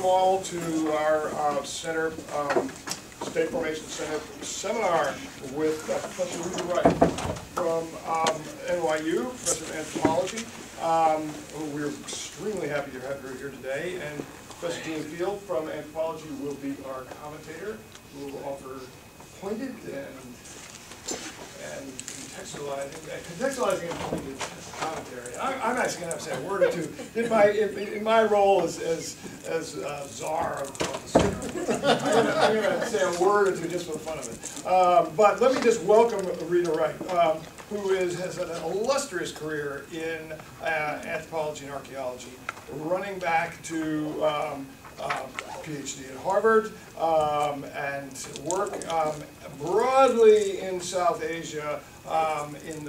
welcome all to our Center, State Formation Center seminar with Professor Rita Wright from NYU, Professor of Anthropology. We're extremely happy to have her here today. And Professor Dean Field from Anthropology will be our commentator, who will offer pointed and contextualizing and pointed commentary. I'm actually going to have to say a word or two in my role as czar of the center. I'm going to say a word or two just for the fun of it. But let me just welcome Rita Wright, who has had an illustrious career in anthropology and archaeology, running back to PhD at Harvard, and work broadly in South Asia in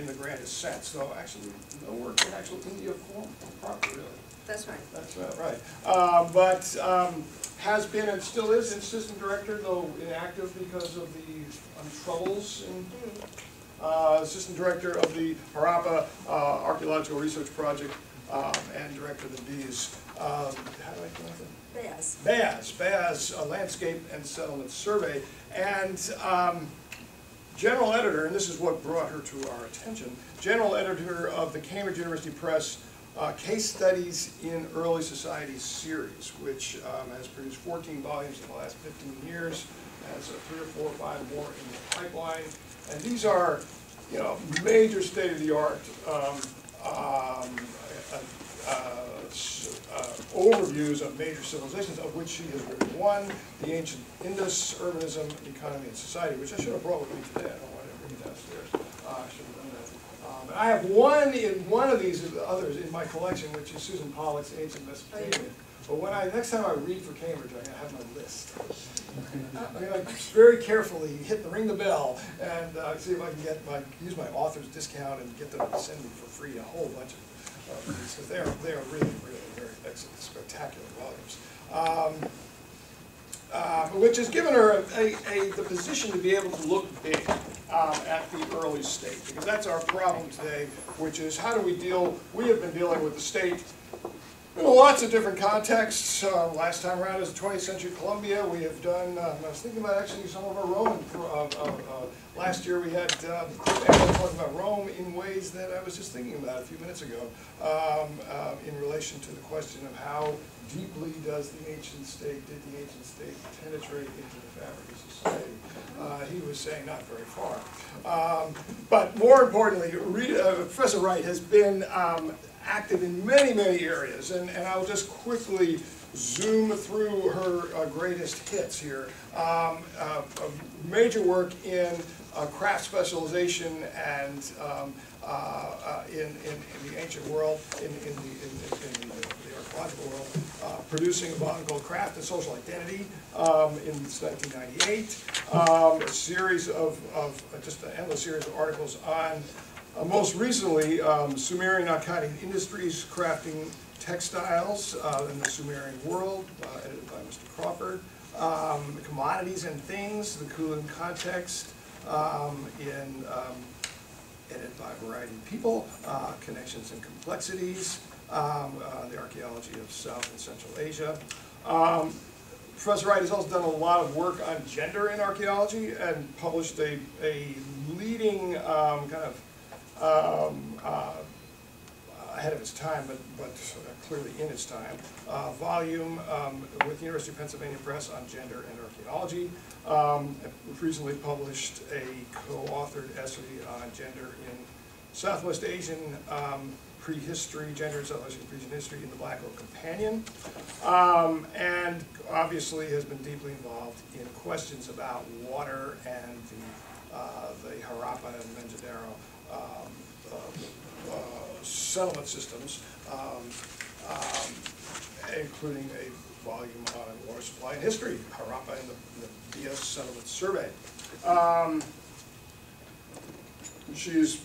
the grandest sense. So actually, no work in actual India form proper, really. That's right. That's right. But has been and still is assistant director, though inactive because of the troubles. Assistant director of the Harappa Archaeological Research Project and director of the BEAS. How do I pronounce it? BAS, Landscape and Settlement Survey, and general editor, and this is what brought her to our attention, general editor of the Cambridge University Press Case Studies in Early Society series, which has produced 14 volumes in the last 15 years, has 3 or 4 or 5 more in the pipeline, and these are, major state-of-the-art overviews of major civilizations, of which she has written one, The Ancient Indus, Urbanism, Economy, and Society, which I should have brought with me today. I don't know why I didn't bring it downstairs. I should have done that. But I have one of these others in my collection, which is Susan Pollock's Ancient Mesopotamia. But next time I read for Cambridge, I'm going to have my list. I'm going to very carefully ring the bell and see if I can use my author's discount and get them to send me for free a whole bunch of these, because they are really very excellent, spectacular volumes. Which has given her the position to be able to look big at the early state, because that's our problem today, which is how do we deal. We have been dealing with the state in lots of different contexts. Last time around is the 20th century Columbia. We have done, I was thinking about actually some of our Roman, last year we had talking about Rome in ways that I was just thinking about a few minutes ago, in relation to the question of how deeply did the ancient state penetrate into the fabric of society. He was saying not very far. But more importantly, Professor Wright has been active in many areas, and I'll just quickly zoom through her greatest hits here. Major work in craft specialization and in the ancient world, in the archaeological world, producing a volume called Craft and Social Identity in 1998. A series of just an endless series of articles on, most recently, Sumerian Akkadian industries crafting textiles in the Sumerian world, edited by Mr. Crawford. Commodities and Things, the Kulin Context, edited by Variety People, Connections and Complexities, the Archaeology of South and Central Asia. Professor Wright has also done a lot of work on gender in archaeology and published a leading ahead of its time, but clearly in its time, volume with the University of Pennsylvania Press on gender and archaeology. Recently published a co-authored essay on gender in Southwest Asian prehistory, gender in Southwest Asian prehistory in the Black Oak Companion, and obviously has been deeply involved in questions about water and the Harappa and Mohenjo-daro settlement systems, including a volume on water supply and history, Harappa and the BS Settlement Survey. She's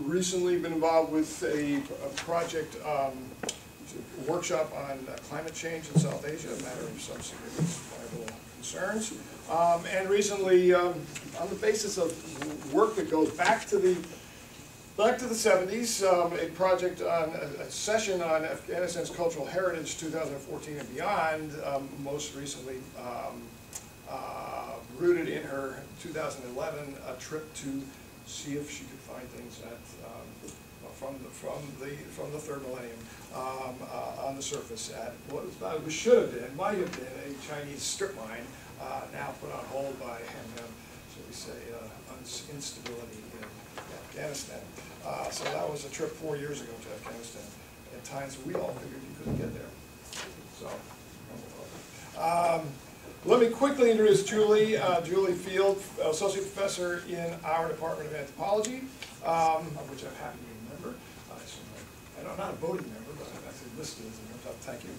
recently been involved with a project, a workshop on climate change in South Asia, a matter of some significant survival concerns. And recently, on the basis of work that goes back to the Back to the 70s, a project on a session on Afghanistan's cultural heritage 2014 and beyond, most recently rooted in her 2011 trip to see if she could find things that from the third millennium on the surface at what should have been, might have been a Chinese strip mine, now put on hold by, shall we say, instability in Afghanistan. So that was a trip 4 years ago to Afghanistan. At times we all figured you couldn't get there. So, let me quickly introduce Julie. Julie Field, Associate Professor in our Department of Anthropology, of which I'm happy to be a member. And I'm not a voting member, but I'm actually listed as a member, so thank you.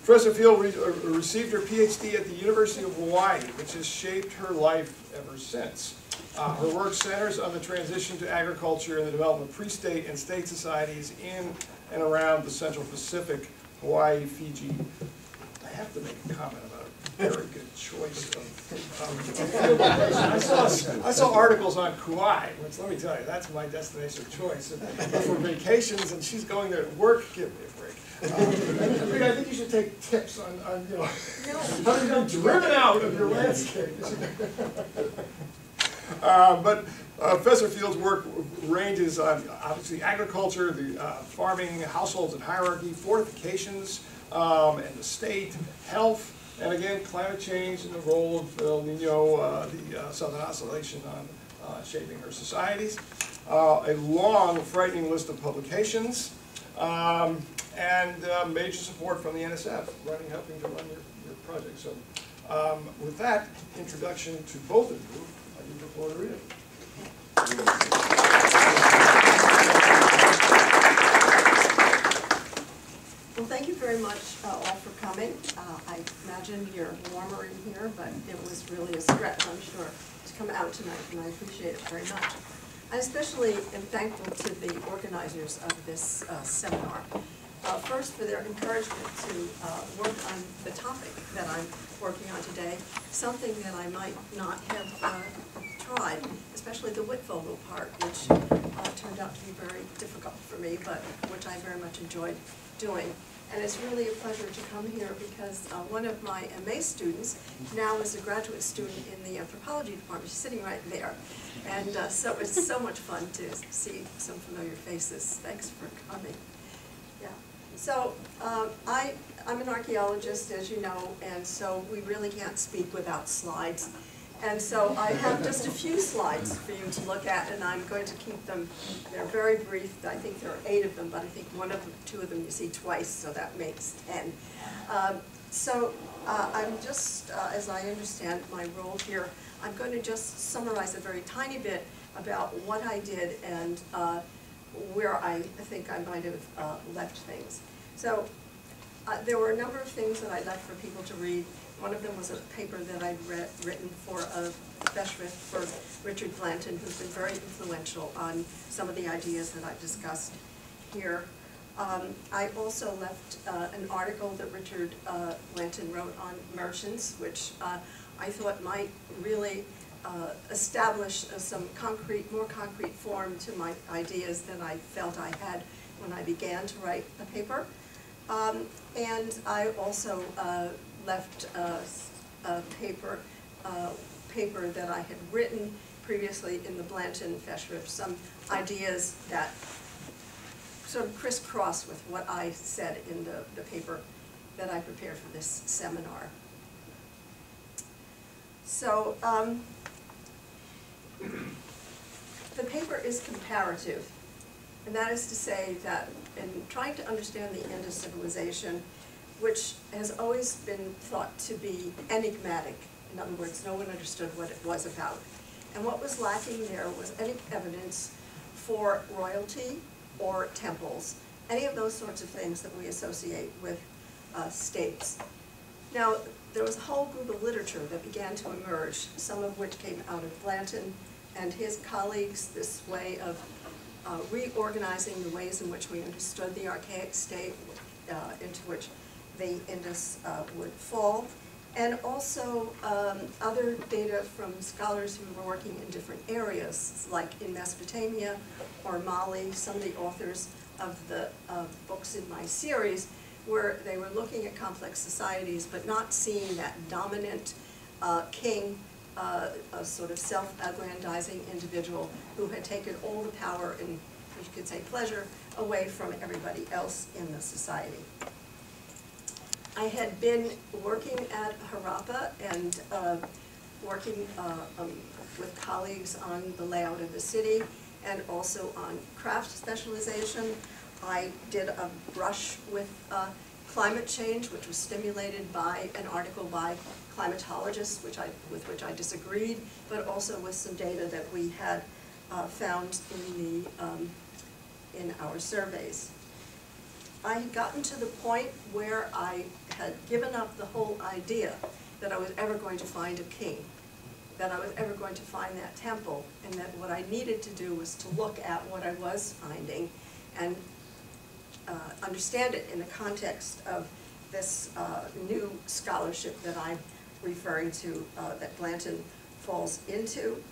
Professor Field received her PhD at the University of Hawaii, which has shaped her life ever since. Her work centers on the transition to agriculture and the development of pre-state and state societies in and around the Central Pacific, Hawaii, Fiji. I have to make a comment about a very good choice of I saw articles on Kauai, which, let me tell you, that's my destination of choice for vacations, and she's going there to work. Give me a break. I think you should take tips on how to get driven out of your landscape. But Professor Field's work ranges on, obviously, agriculture, the farming, households and hierarchy, fortifications, and the state, health, and again, climate change and the role of El Nino, the Southern Oscillation on shaping her societies. A long, frightening list of publications, and major support from the NSF, helping to run your project. So with that introduction to both of you, I give the floor to Rita. Well, thank you very much all for coming. I imagine you're warmer in here, but it was really a stretch, I'm sure, to come out tonight, and I appreciate it very much. I especially am thankful to the organizers of this seminar. First, for their encouragement to work on the topic that I'm working on today, something that I might not have tried, especially the Whitfogle part, which turned out to be very difficult for me, but which I very much enjoyed doing. And it's really a pleasure to come here because one of my MA students now is a graduate student in the anthropology department. She's sitting right there. And so it's so much fun to see some familiar faces. Thanks for coming. Yeah. So I'm an archaeologist, as you know, and so we really can't speak without slides. And so I have just a few slides for you to look at, and I'm going to keep them, they're very brief. I think there are 8 of them, but I think two of them you see twice, so that makes 10. I'm just, as I understand my role here, I'm going to just summarize a very tiny bit about what I did and where I think I might have left things. So there were a number of things that I left for people to read. One of them was a paper that I'd written for a fellowship for Richard Blanton, who's been very influential on some of the ideas that I've discussed here. I also left an article that Richard Blanton wrote on merchants, which I thought might really establish some more concrete form to my ideas than I felt I had when I began to write the paper. And I also left a paper that I had written previously in the Blanton fellowship, some ideas that sort of crisscross with what I said in the paper that I prepared for this seminar. So the paper is comparative, and that is to say that in trying to understand the Indus civilization, which has always been thought to be enigmatic. In other words, no one understood what it was about. And what was lacking there was any evidence for royalty or temples, any of those sorts of things that we associate with states. Now, there was a whole group of literature that began to emerge, some of which came out of Blanton and his colleagues, this way of reorganizing the ways in which we understood the archaic state into which the Indus would fall. and also other data from scholars who were working in different areas, like in Mesopotamia or Mali. Some of the authors of the books in my series, where they were looking at complex societies but not seeing that dominant king, a sort of self-aggrandizing individual who had taken all the power and, you could say, pleasure away from everybody else in the society. I had been working at Harappa and working with colleagues on the layout of the city and also on craft specialization. I did a brush with climate change, which was stimulated by an article by climatologists, with which I disagreed, but also with some data that we had found in our surveys. I had gotten to the point where I had given up the whole idea that I was ever going to find a king, that I was ever going to find that temple, and that what I needed to do was to look at what I was finding and understand it in the context of this new scholarship that I'm referring to, that Blanton falls into.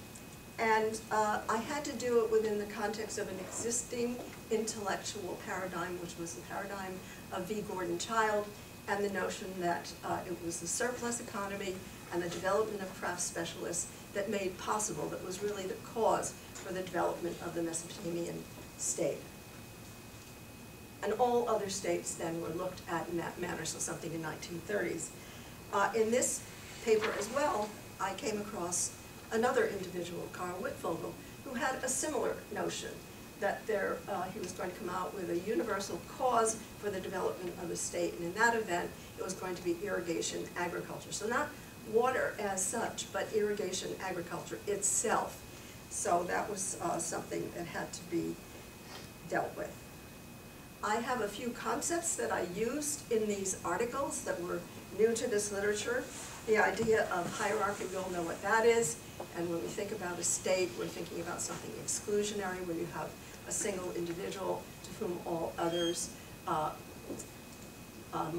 And I had to do it within the context of an existing intellectual paradigm, which was the paradigm of V. Gordon Childe, and the notion that it was the surplus economy and the development of craft specialists that made possible, that was really the cause for the development of the Mesopotamian state. And all other states then were looked at in that manner, so something in 1930s. In this paper as well, I came across another individual, Carl Wittfogel, who had a similar notion that he was going to come out with a universal cause for the development of the state, and in that event, it was going to be irrigation agriculture. So not water as such, but irrigation agriculture itself. So that was something that had to be dealt with. I have a few concepts that I used in these articles that were new to this literature. The idea of hierarchy, we all know what that is, and when we think about a state, we're thinking about something exclusionary, where you have a single individual to whom all others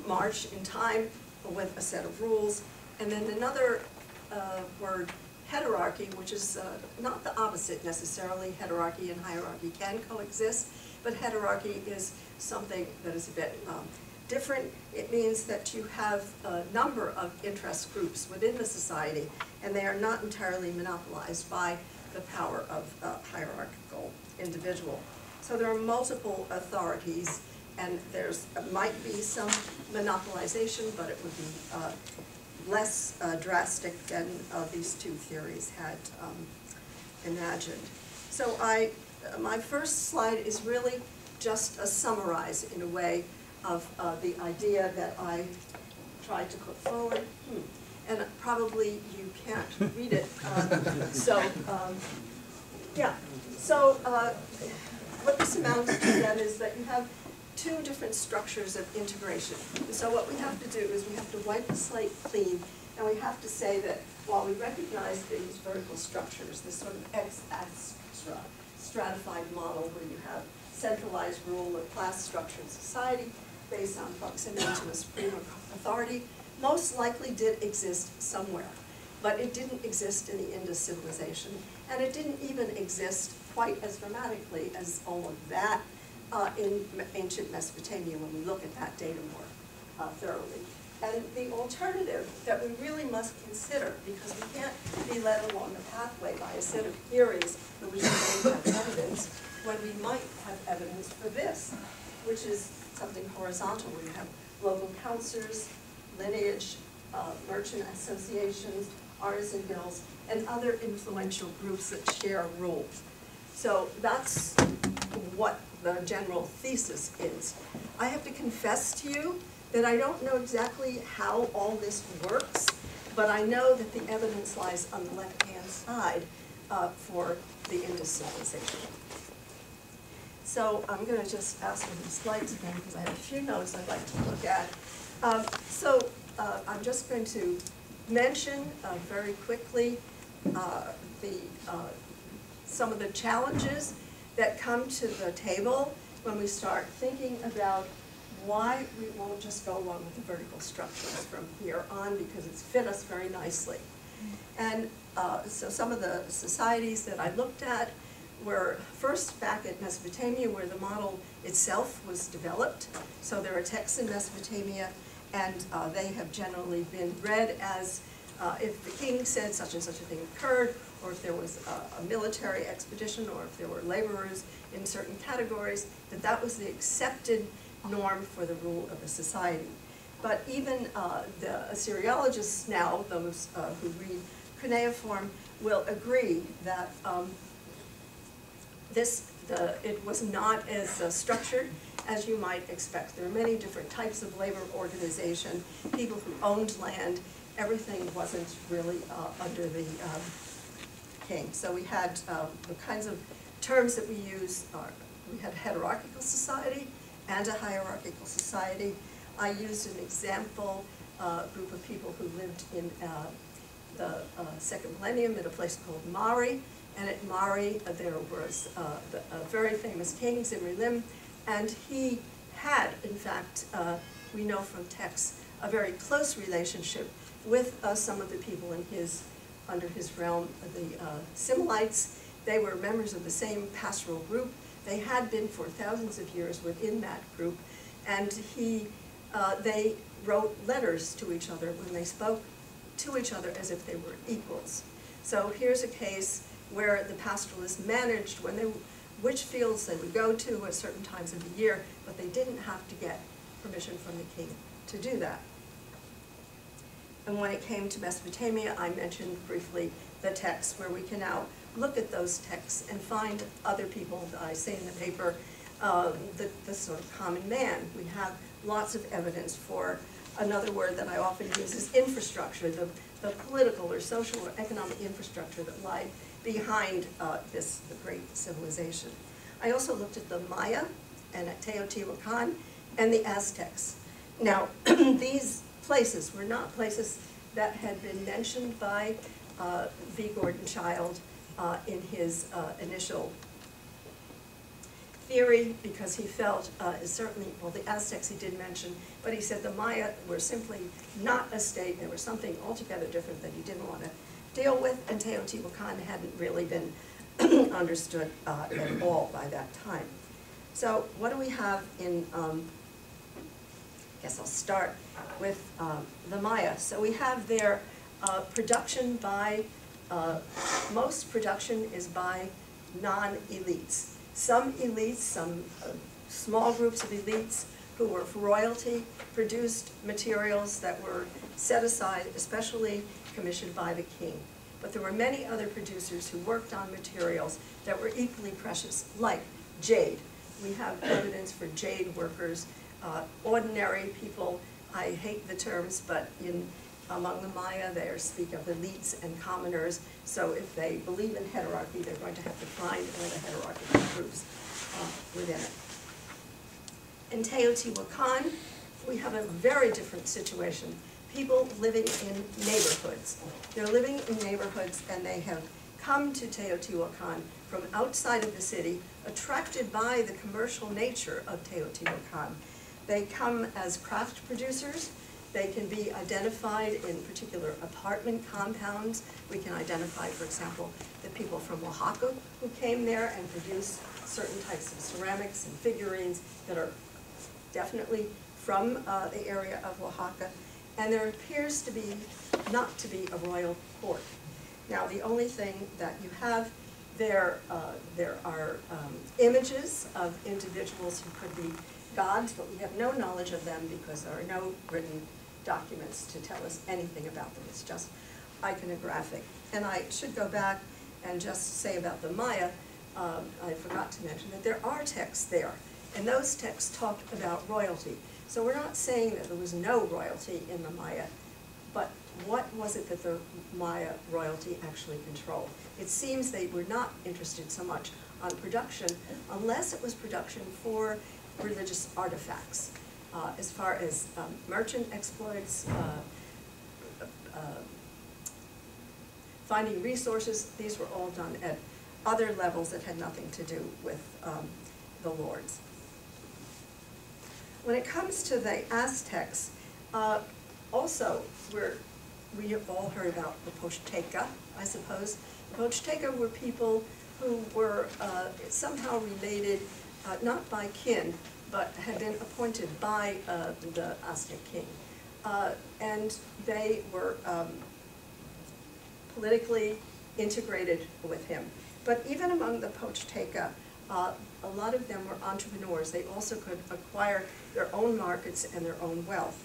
march in time with a set of rules. And then another word, heterarchy, which is not the opposite necessarily. Heterarchy and hierarchy can coexist, but heterarchy is something that is a bit different. It means that you have a number of interest groups within the society, and they are not entirely monopolized by the power of a hierarchical individual. So there are multiple authorities, and there's might be some monopolization, but it would be less drastic than these two theories had imagined. So my first slide is really just a summarize, in a way, of the idea that I tried to put forward. And probably you can't read it. Yeah. So what this amounts to then is that you have two different structures of integration. And so what we have to do is we have to wipe the slate clean, and we have to say that while we recognize these vertical structures, this sort of stratified model where you have centralized rule of class-structured society based on proximity to a supreme authority, most likely did exist somewhere. But it didn't exist in the Indus civilization, and it didn't even exist quite as dramatically as all of that in ancient Mesopotamia when we look at that data more thoroughly. And the alternative that we really must consider, because we can't be led along the pathway by a set of theories for which we don't have evidence, when we might have evidence for this, which is something horizontal, where you have local councils, lineage, merchant associations, artisan guilds, and other influential groups that share rules. So that's what the general thesis is. I have to confess to you that I don't know exactly how all this works, but I know that the evidence lies on the left-hand side for the Indus civilization. So I'm going to just ask for the slides again, because I have a few notes I'd like to look at. I'm just going to mention very quickly some of the challenges that come to the table when we start thinking about why we won't just go along with the vertical structures from here on, because it's fit us very nicely. And so some of the societies that I looked at were first back at Mesopotamia, where the model itself was developed. So there are texts in Mesopotamia, and they have generally been read as if the king said such and such a thing occurred, or if there was a military expedition, or if there were laborers in certain categories, that was the accepted norm for the rule of a society. But even the Assyriologists now, those who read cuneiform, will agree that it was not as structured as you might expect. There are many different types of labor organization, people who owned land. Everything wasn't really under the king. So we had the kinds of terms that we use we had a hierarchical society and a hierarchical society. I used an example group of people who lived in the second millennium at a place called Mari. And at Mari, there was a very famous king, Zimri-Lim, and he had, in fact, we know from texts, a very close relationship with some of the people in under his realm, the Similites. They were members of the same pastoral group. They had been for thousands of years within that group, and they wrote letters to each other when they spoke to each other as if they were equals. So here's a case where the pastoralists managed which fields they would go to at certain times of the year, but they didn't have to get permission from the king to do that. And when it came to Mesopotamia, I mentioned briefly the texts, where we can now look at those texts and find other people, I say in the paper, the sort of common man. We have lots of evidence for another word that I often use is infrastructure, the political or social or economic infrastructure that lied behind the great civilization. I also looked at the Maya and at Teotihuacan and the Aztecs. Now, these places were not places that had been mentioned by V. Gordon Childe in his initial theory, because he felt, certainly, well, the Aztecs he did mention, but he said the Maya were simply not a state. They were something altogether different that he didn't want to deal with, and Teotihuacan hadn't really been understood at all by that time. So what do we have in, I guess I'll start with the Maya. So we have their production by, most production is by non-elites. Some elites, some small groups of elites who were for royalty, produced materials that were set aside, especially commissioned by the king. But there were many other producers who worked on materials that were equally precious, like jade. We have evidence for jade workers, ordinary people. I hate the terms, but among the Maya, they speak of elites and commoners. So if they believe in hierarchy, they're going to have to find all the hierarchical groups within it. In Teotihuacan, we have a very different situation. People living in neighborhoods. They're living in neighborhoods, and they have come to Teotihuacan from outside of the city, attracted by the commercial nature of Teotihuacan. They come as craft producers. They can be identified in particular apartment compounds. We can identify, for example, the people from Oaxaca who came there and produced certain types of ceramics and figurines that are definitely from the area of Oaxaca. And there appears to be not to be a royal court. Now, the only thing that you have there are images of individuals who could be gods, but we have no knowledge of them because there are no written documents to tell us anything about them. It's just iconographic. And I should go back and just say about the Maya, I forgot to mention that there are texts there, and those texts talked about royalty. So we're not saying that there was no royalty in the Maya, but what was it that the Maya royalty actually controlled? It seems they were not interested so much on production, unless it was production for religious artifacts. As far as merchant exploits, finding resources, these were all done at other levels that had nothing to do with the lords. When it comes to the Aztecs, also we have all heard about the Pochteka, I suppose. The Pochteka were people who were somehow related, not by kin, but had been appointed by the Aztec king. And they were politically integrated with him. But even among the Pochteka, a lot of them were entrepreneurs. They also could acquire their own markets and their own wealth.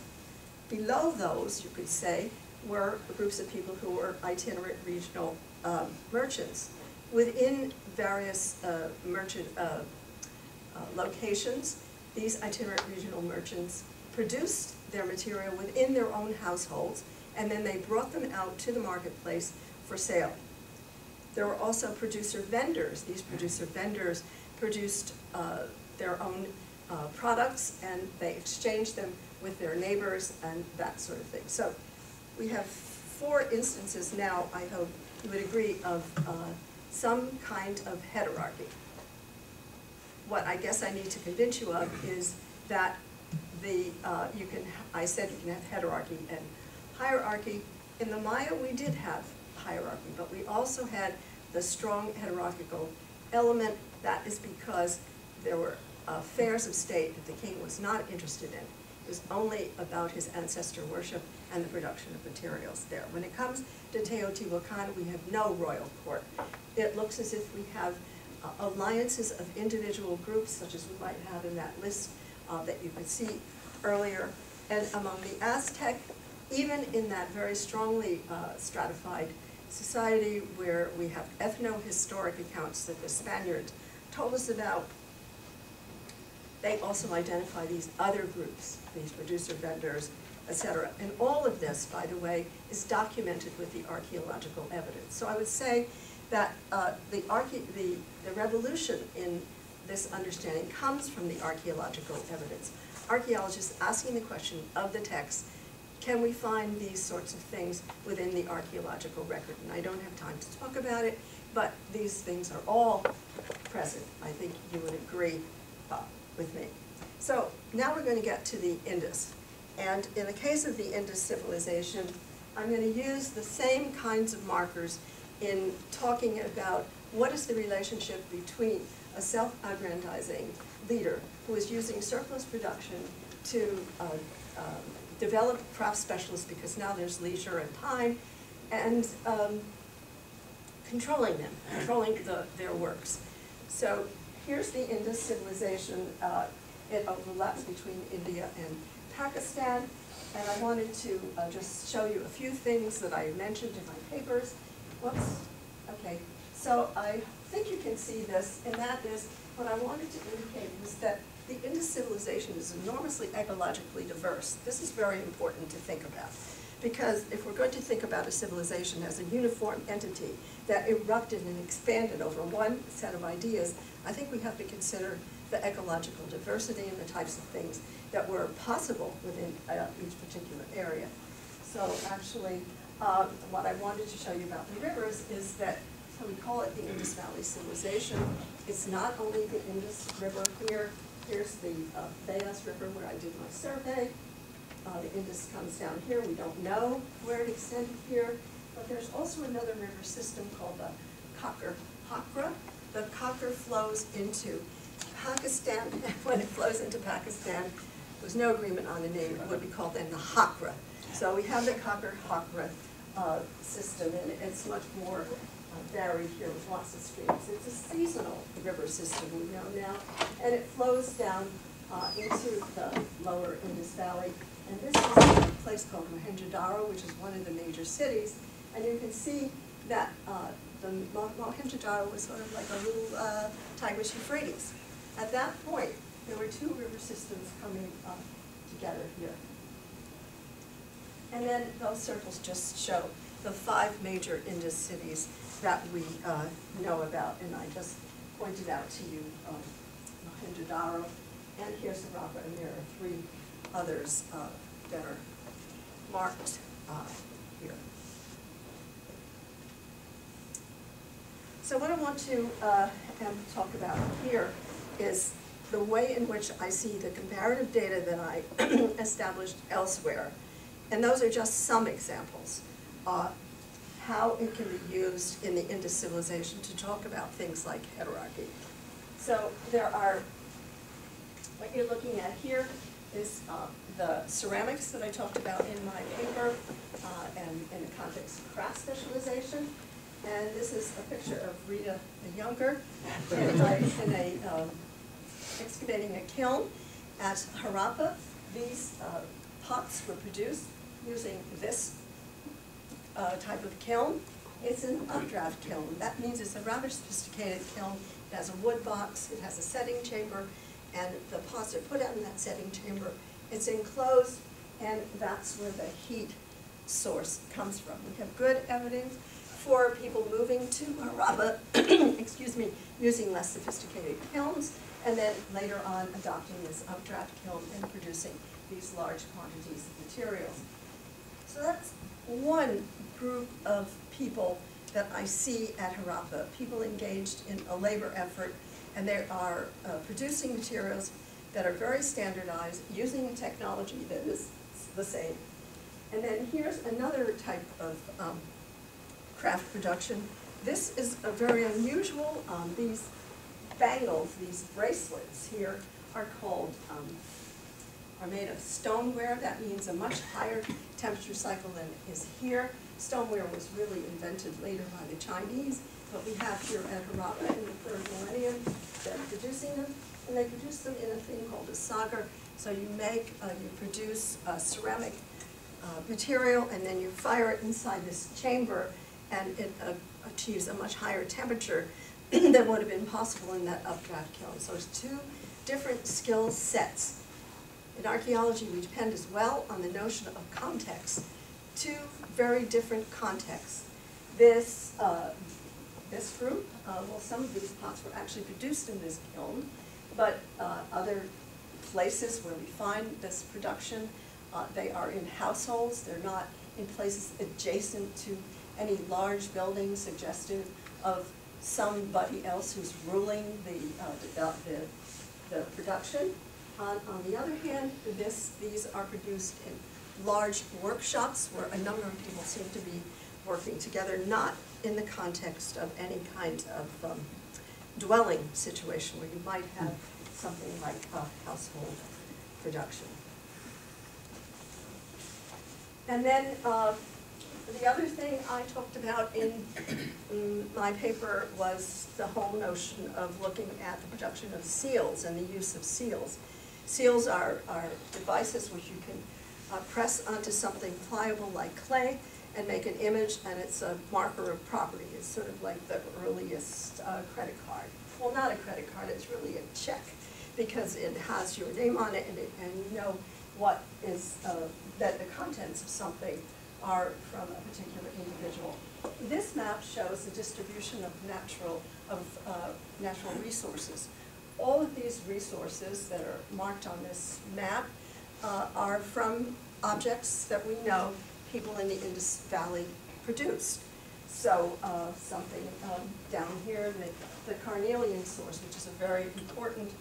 Below those, you could say, were groups of people who were itinerant regional merchants. Within various merchant locations, these itinerant regional merchants produced their material within their own households, and then they brought them out to the marketplace for sale. There were also producer vendors. These producer vendors produced their own products, and they exchanged them with their neighbors and that sort of thing. So we have 4 instances now, I hope you would agree, of some kind of heterarchy. What I guess I need to convince you of is that I said you can have heterarchy and hierarchy. In the Maya, we did have hierarchy, but we also had the strong hierarchical element. That is because there were affairs of state that the king was not interested in. It was only about his ancestor worship and the production of materials there. When it comes to Teotihuacan, we have no royal court. It looks as if we have alliances of individual groups, such as we might have in that list that you could see earlier. And among the Aztec, even in that very strongly stratified society where we have ethno-historic accounts that the Spaniards told us about, they also identify these other groups, these producer vendors, etc. And all of this, by the way, is documented with the archaeological evidence. So I would say that the revolution in this understanding comes from the archaeological evidence. Archaeologists asking the question of the text, can we find these sorts of things within the archaeological record? And I don't have time to talk about it, but these things are all present. I think you would agree with me. So now we're going to get to the Indus. And in the case of the Indus civilization, I'm going to use the same kinds of markers in talking about what is the relationship between a self-aggrandizing leader who is using surplus production to develop craft specialists because now there's leisure and time, and controlling them, controlling their works. So here's the Indus civilization. It overlaps between India and Pakistan, and I wanted to just show you a few things that I mentioned in my papers. Whoops, okay. So I think you can see this, and that is what I wanted to indicate was that the Indus civilization is enormously ecologically diverse. This is very important to think about, because if we're going to think about a civilization as a uniform entity that erupted and expanded over one set of ideas, I think we have to consider the ecological diversity and the types of things that were possible within each particular area. So actually, what I wanted to show you about the rivers is that, so we call it the Indus Valley civilization. It's not only the Indus River here. Here's the Beas River where I did my survey. The Indus comes down here. We don't know where it extended here, but there's also another river system called the Hakra. The Hakra flows into Pakistan. When it flows into Pakistan, there's no agreement on the name. It would be called then the Hakra. So we have the Hakra system, and it's much more varied here with lots of streams. It's a seasonal river system, we know now, and it flows down into the lower Indus Valley. And this is a place called Mohenjo-Daro, which is one of the major cities. And you can see that the Mohenjo-Daro was sort of like a little Tigris-Euphrates. At that point, there were 2 river systems coming together here. And then those circles just show the 5 major Indus cities that we know about. And I just pointed out to you Mohenjo-Daro, and here's Harappa, and there are 3 others that are marked here. So what I want to talk about here is the way in which I see the comparative data that I established elsewhere, and those are just some examples, how it can be used in the Indus civilization to talk about things like heterarchy. So there are, what you're looking at here is the ceramics that I talked about in my paper and in the context of craft specialization. And this is a picture of Rita the Younger excavating a kiln at Harappa. These pots were produced using this type of kiln. It's an updraft kiln. That means it's a rather sophisticated kiln. It has a wood box, it has a setting chamber, and the pots are put out in that setting chamber. It's enclosed, and that's where the heat source comes from. We have good evidence for people moving to Harappa, excuse me, using less sophisticated kilns, and then later on adopting this updraft kiln and producing these large quantities of materials. So that's one group of people that I see at Harappa, people engaged in a labor effort, and they are producing materials that are very standardized, using a technology that is the same. And then here's another type of craft production. This is a very unusual, these bangles, these bracelets here are called, are made of stoneware. That means a much higher temperature cycle than is here. Stoneware was really invented later by the Chinese, but we have here at Harappa in the 3rd millennium, they're producing them, and they produce them in a thing called a sagar. So you make, you produce ceramic material, and then you fire it inside this chamber, and it achieves a much higher temperature than would have been possible in that updraft kiln. So it's two different skill sets. In archaeology, we depend as well on the notion of context. Two very different contexts. This group, well, some of these pots were actually produced in this kiln, but other places where we find this production, they are in households. They're not in places adjacent to any large buildings suggestive of somebody else who's ruling the production. On the other hand, these are produced in large workshops where a number of people seem to be working together, not in the context of any kind of dwelling situation where you might have something like a household production. And then the other thing I talked about in my paper was the whole notion of looking at the production of seals and the use of seals. Seals are devices which you can press onto something pliable like clay and make an image, and it's a marker of property. It's sort of like the earliest credit card. Well, not a credit card, it's really a check, because it has your name on it, and you know what is, that the contents of something are from a particular individual. This map shows the distribution of natural resources. All of these resources that are marked on this map are from objects that we know people in the Indus Valley produced. So something down here, the carnelian source, which is a very important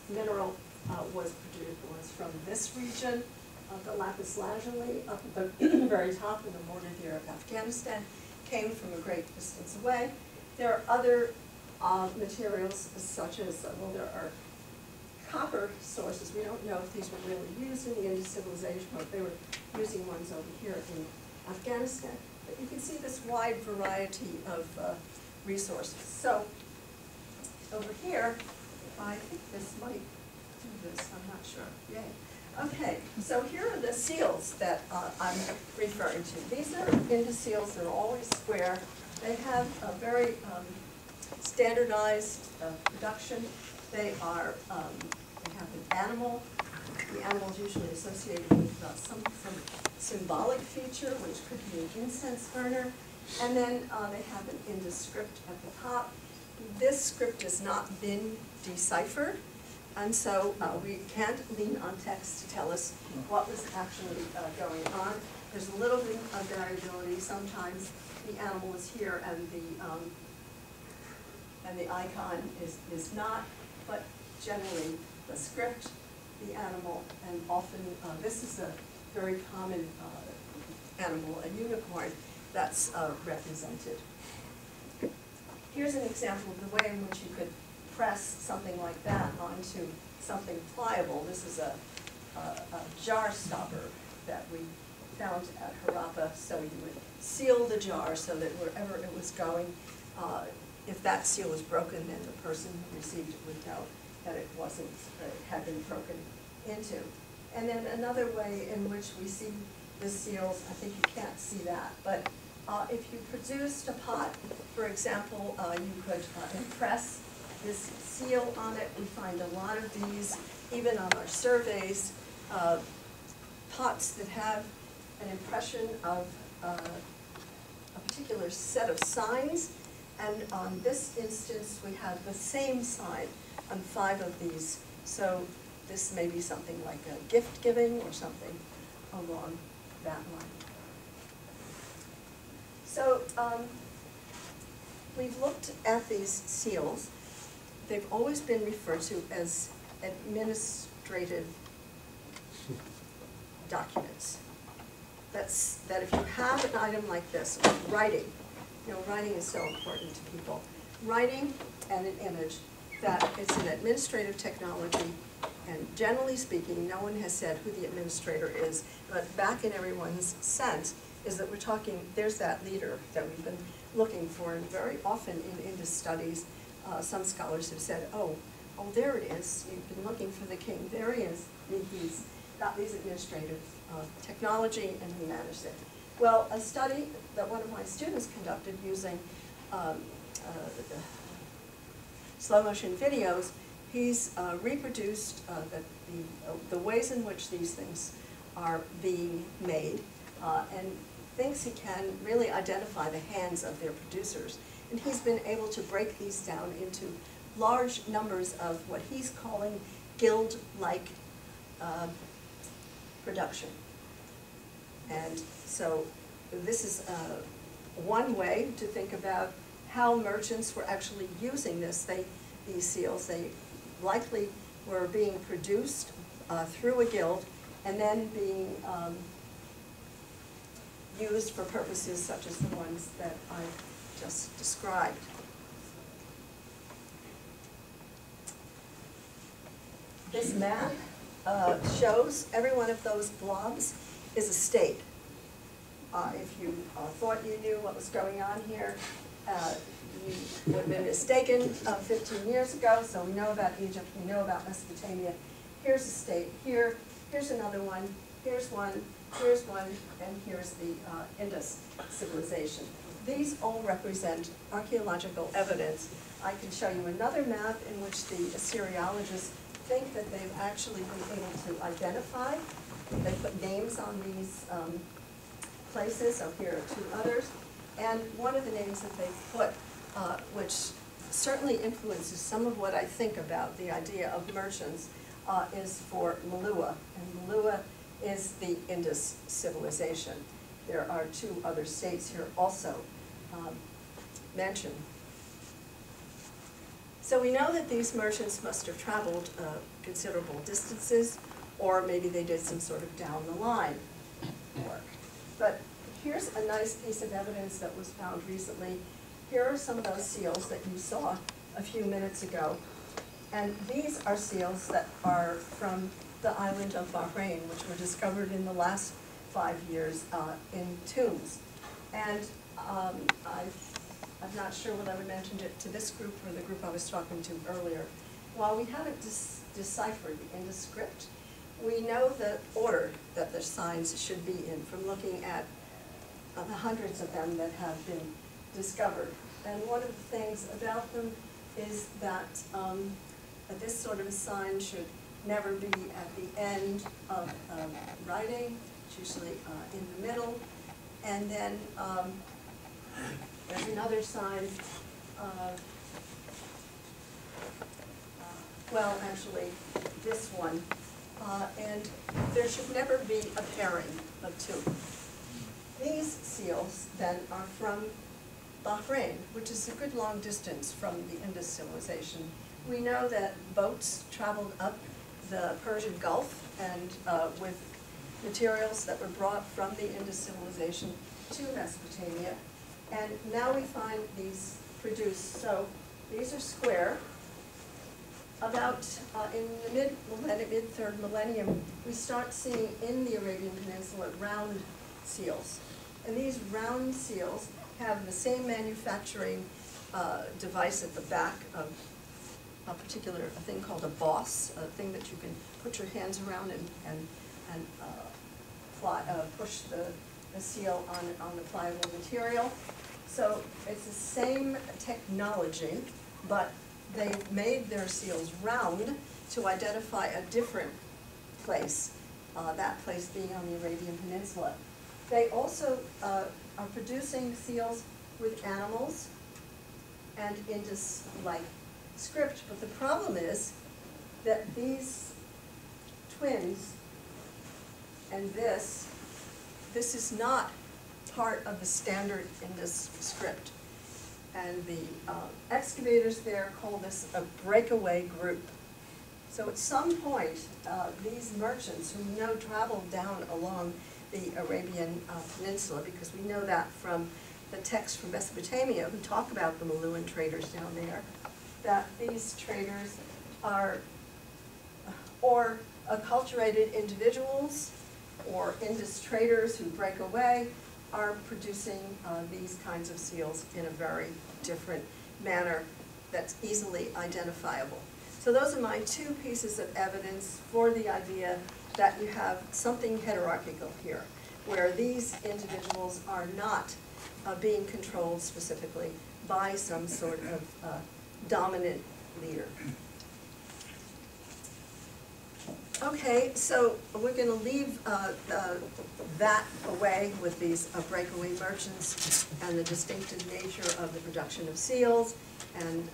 mineral, was from this region. The lapis lazuli up at the very top of the border here of Afghanistan came from a great distance away. There are other materials such as, well, there are copper sources. We don't know if these were really used in the Indus civilization or if they were using ones over here in Afghanistan. But you can see this wide variety of resources. So over here, I think this might do this, I'm not sure. Yay. Okay, so here are the seals that I'm referring to. These are Indus seals. They're always square. They have a very standardized production. They are, they have an animal. The animal is usually associated with some symbolic feature, which could be an incense burner. And then they have an Indus script at the top. This script has not been deciphered, and so we can't lean on text to tell us what was actually going on. There's a little bit of variability. Sometimes the animal is here and the icon is not, but generally the script, the animal, and often this is a very common animal, a unicorn, that's represented. Here's an example of the way in which you could press something like that onto something pliable. This is a jar stopper that we found at Harappa, so you would seal the jar so that wherever it was going, if that seal was broken, then the person who received it would know that it wasn't, it had been broken into. And then another way in which we see the seals, I think you can't see that, but if you produced a pot, for example, you could impress this seal on it. We find a lot of these, even on our surveys, pots that have an impression of a particular set of signs. And on this instance, we have the same sign on 5 of these. So this may be something like a gift giving or something along that line. So we've looked at these seals. They've always been referred to as administrative documents. That if you have an item like this, writing, you know, writing is so important to people. Writing and an image, that it's an administrative technology, and generally speaking, no one has said who the administrator is, but back in everyone's sense is that we're talking, there's that leader that we've been looking for, and very often in Indus studies, some scholars have said, oh, there it is, you've been looking for the king, there he is, he's got these administrative technology, and he managed it. Well, a study that one of my students conducted using slow motion videos, he's reproduced the ways in which these things are being made, and thinks he can really identify the hands of their producers. And he's been able to break these down into large numbers of what he's calling guild-like production. And so this is one way to think about how merchants were actually using these seals. They likely were being produced through a guild and then being used for purposes such as the ones that I just described. This map shows every one of those blobs is a state. If you thought you knew what was going on here, you would have been mistaken 15 years ago. So we know about Egypt, we know about Mesopotamia. Here's a state, here's another one, here's one, and here's the Indus civilization. These all represent archaeological evidence. I can show you another map in which the Assyriologists think that they've actually been able to identify. They put names on these places. So here are 2 others. And one of the names that they put, which certainly influences some of what I think about the idea of merchants, is for Malua. And Malua is the Indus civilization. There are 2 other states here also mentioned. So we know that these merchants must have traveled considerable distances, or maybe they did some sort of down the line work. But here's a nice piece of evidence that was found recently. Here are some of those seals that you saw a few minutes ago. And these are seals that are from the island of Bahrain, which were discovered in the last 5 years in tombs. And I'm not sure whether I mentioned it to this group or the group I was talking to earlier. While we haven't deciphered the Indus script, we know the order that the signs should be in from looking at the hundreds of them that have been discovered. And one of the things about them is that this sort of a sign should never be at the end of writing. It's usually in the middle. And then there's another sign. Well, actually, this one. And there should never be a pairing of 2. These seals then are from Bahrain, which is a good long distance from the Indus civilization. We know that boats traveled up the Persian Gulf and with materials that were brought from the Indus civilization to Mesopotamia. And now we find these produced. So these are square. About in the mid-third millennium, we start seeing in the Arabian Peninsula round seals. And these round seals have the same manufacturing device at the back of a particular thing called a boss, a thing that you can put your hands around and push the seal on the pliable material. So it's the same technology, but they've made their seals round to identify a different place, that place being on the Arabian Peninsula. They also are producing seals with animals and Indus-like script, but the problem is that these twins and this is not part of the standard Indus script. And the excavators there call this a breakaway group. So at some point, these merchants who traveled down along the Arabian Peninsula, because we know that from the texts from Mesopotamia who talk about the Maluan traders down there, that these traders are or acculturated individuals or Indus traders who break away are producing these kinds of seals in a very different manner that's easily identifiable. So those are my two pieces of evidence for the idea that you have something hierarchical here, where these individuals are not being controlled specifically by some sort of dominant leader. Okay, so we're going to leave that away with these breakaway merchants and the distinctive nature of the production of seals and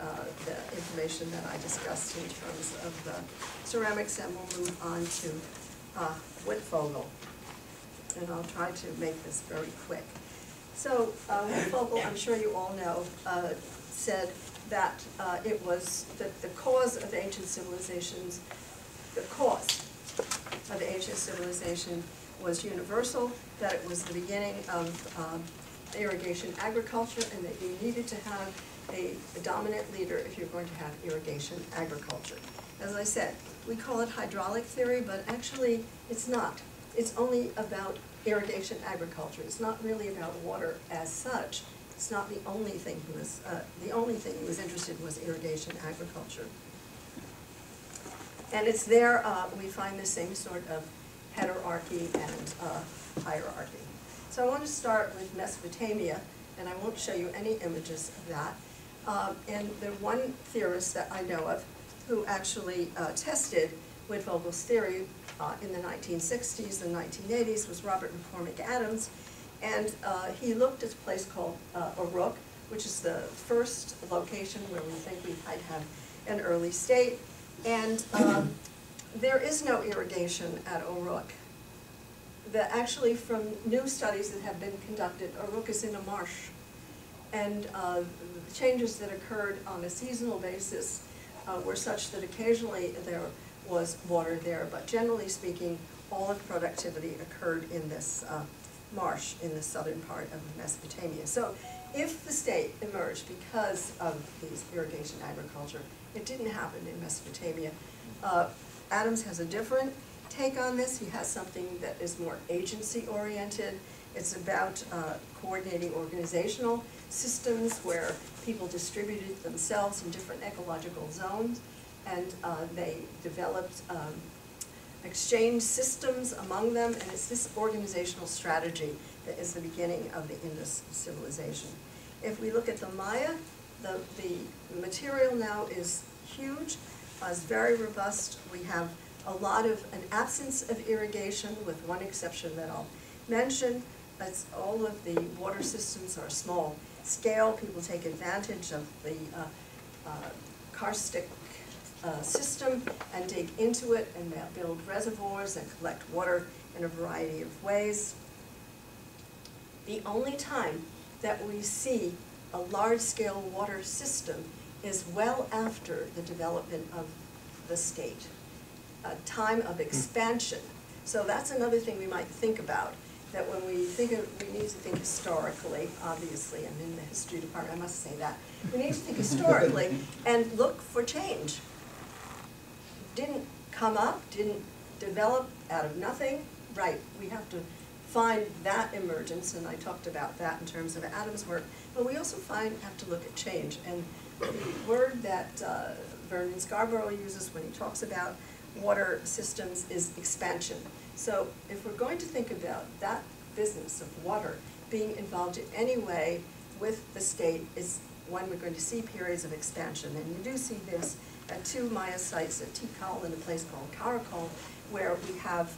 the information that I discussed in terms of the ceramics, and we'll move on to Wittfogel. And I'll try to make this very quick. So Wittfogel, I'm sure you all know, said that it was the cause of ancient civilizations. The cause of the ancient civilization was universal, that it was the beginning of irrigation agriculture, and that you needed to have a dominant leader if you're going to have irrigation agriculture. As I said, we call it hydraulic theory, but actually it's not. It's only about irrigation agriculture. It's not really about water as such. It's not the only thing he was interested in was irrigation agriculture. And it's there we find the same sort of heterarchy and hierarchy. So I want to start with Mesopotamia, and I won't show you any images of that. And the one theorist that I know of who actually tested Wittfogel's theory in the 1960s and 1980s was Robert McCormick Adams. And he looked at a place called Uruk, which is the first location where we think we might have an early state. And there is no irrigation at Uruk. Actually, from new studies that have been conducted, Uruk is in a marsh. And the changes that occurred on a seasonal basis were such that occasionally there was water there, but generally speaking, all of productivity occurred in this marsh in the southern part of Mesopotamia. So if the state emerged because of these irrigation agriculture, it didn't happen in Mesopotamia. Adams has a different take on this. He has something that is more agency-oriented. It's about coordinating organizational systems where people distributed themselves in different ecological zones, and they developed exchange systems among them, and it's this organizational strategy that is the beginning of the Indus civilization. If we look at the Maya, the material now is huge, is very robust. We have a lot of an absence of irrigation, with one exception that I'll mention. That's all of the water systems are small scale. People take advantage of the karstic system and dig into it and build reservoirs and collect water in a variety of ways. The only time that we see a large-scale water system is well after the development of the state, a time of expansion. So that's another thing we might think about, that when we think of, we need to think historically, obviously, I'm in the history department, I must say that. We need to think historically and look for change. Didn't come up, didn't develop out of nothing, right, we have to find that emergence, and I talked about that in terms of Adam's work, but we also have to look at change. And the word that Vernon Scarborough uses when he talks about water systems is expansion. So if we're going to think about that business of water being involved in any way with the state is when we're going to see periods of expansion. And you do see this at two Maya sites, at Tikal and a place called Karakol, where we have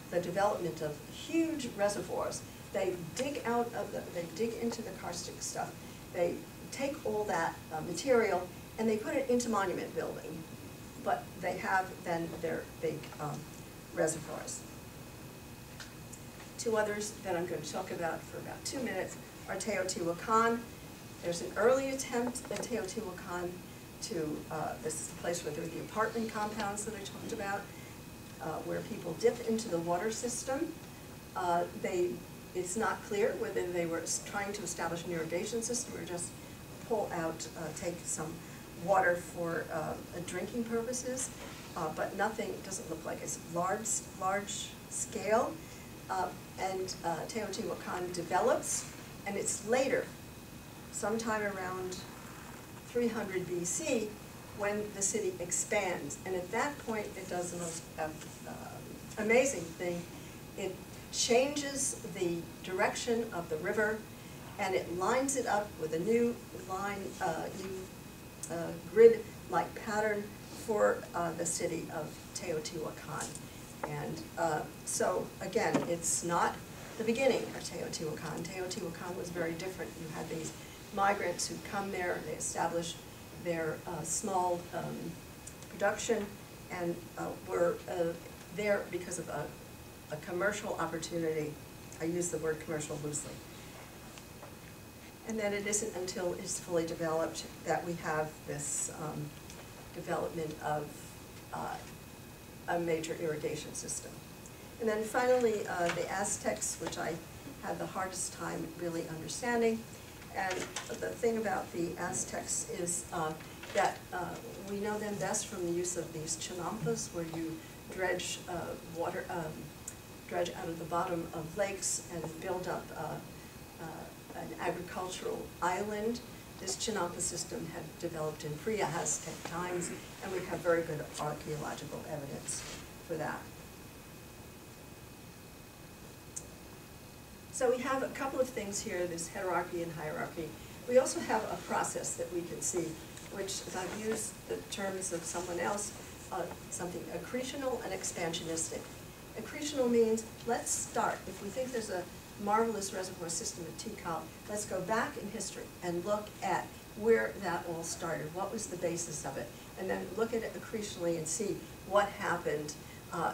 the development of huge reservoirs. They dig they dig into the karstic stuff, they take all that material and they put it into monument building. But they have then their big reservoirs. Two others that I'm going to talk about for about 2 minutes are Teotihuacan. There's an early attempt at Teotihuacan to, this is the place where there were the apartment compounds that I talked about, where people dip into the water system. It's not clear whether they were trying to establish an irrigation system or just pull out, take some water for drinking purposes, but nothing, doesn't look like it's large scale. And Teotihuacan develops, and it's later, sometime around 300 BC, when the city expands. And at that point, it does the most amazing thing. It changes the direction of the river, and it lines it up with a new line, grid-like pattern for the city of Teotihuacan. And so, again, it's not the beginning of Teotihuacan. Teotihuacan was very different. You had these migrants who come there, they establish their small production, and were there because of a commercial opportunity. I use the word commercial loosely. And then it isn't until it's fully developed that we have this development of a major irrigation system. And then finally, the Aztecs, which I had the hardest time really understanding. And the thing about the Aztecs is that we know them best from the use of these chinampas, where you dredge water, dredge out of the bottom of lakes and build up an agricultural island. This chinampa system had developed in pre-Aztec times, and we have very good archaeological evidence for that. So we have a couple of things here, this heterarchy and hierarchy. We also have a process that we can see, which, if I've used the terms of someone else, something accretional and expansionistic. Accretional means, let's start. If we think there's a marvelous reservoir system at Tikal, let's go back in history and look at where that all started. What was the basis of it? And then look at it accretionally and see what happened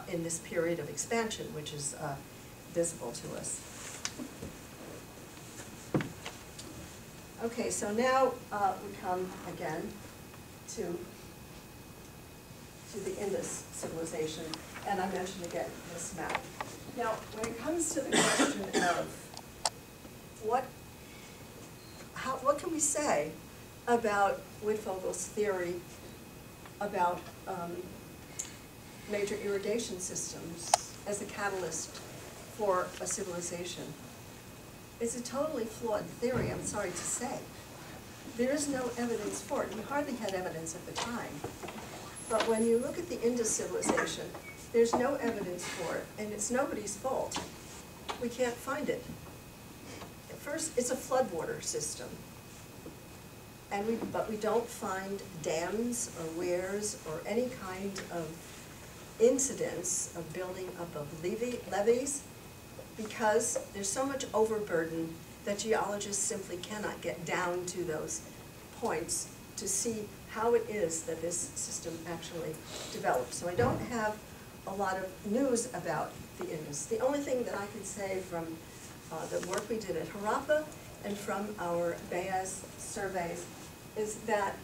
in this period of expansion, which is visible to us. Okay, so now we come again to the Indus civilization, and I mentioned again this map. Now, when it comes to the question of what can we say about Wittfogel's theory about major irrigation systems as a catalyst for a civilization? It's a totally flawed theory, I'm sorry to say. There is no evidence for it. We hardly had evidence at the time. But when you look at the Indus civilization, there's no evidence for it, and it's nobody's fault. We can't find it. At first, it's a floodwater system. But we don't find dams or weirs or any kind of incidents of building up of levees, because there's so much overburden that geologists simply cannot get down to those points to see how it is that this system actually developed. So I don't have a lot of news about the Indus. The only thing that I can say from the work we did at Harappa and from our Bayaz surveys is that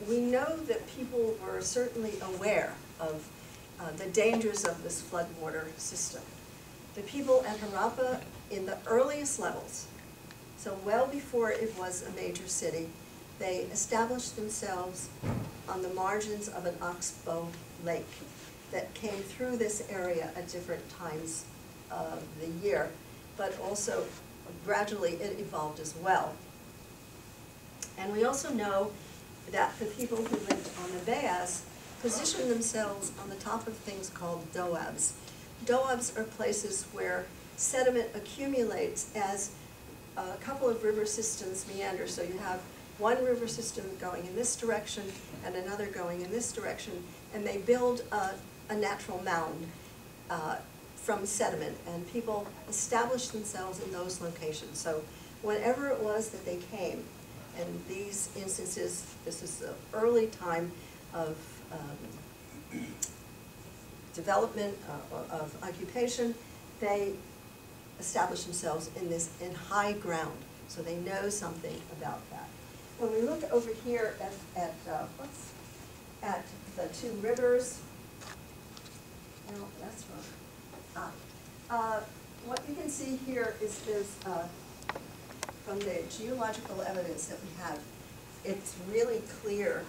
we know that people were certainly aware of the dangers of this floodwater system. The people at Harappa in the earliest levels, so well before it was a major city, they established themselves on the margins of an oxbow lake that came through this area at different times of the year, but also gradually it evolved as well. And we also know that the people who lived on the bayas positioned themselves on the top of things called doabs. Doabs are places where sediment accumulates as a couple of river systems meander. So you have one river system going in this direction and another going in this direction, and they build a natural mound from sediment, and people establish themselves in those locations. So whenever it was that they came, and these instances, this is the early time of development, of occupation, they establish themselves in high ground, so they know something about that. When we look over here at the two rivers, no, that's wrong. What you can see here is from the geological evidence that we have, it's really clear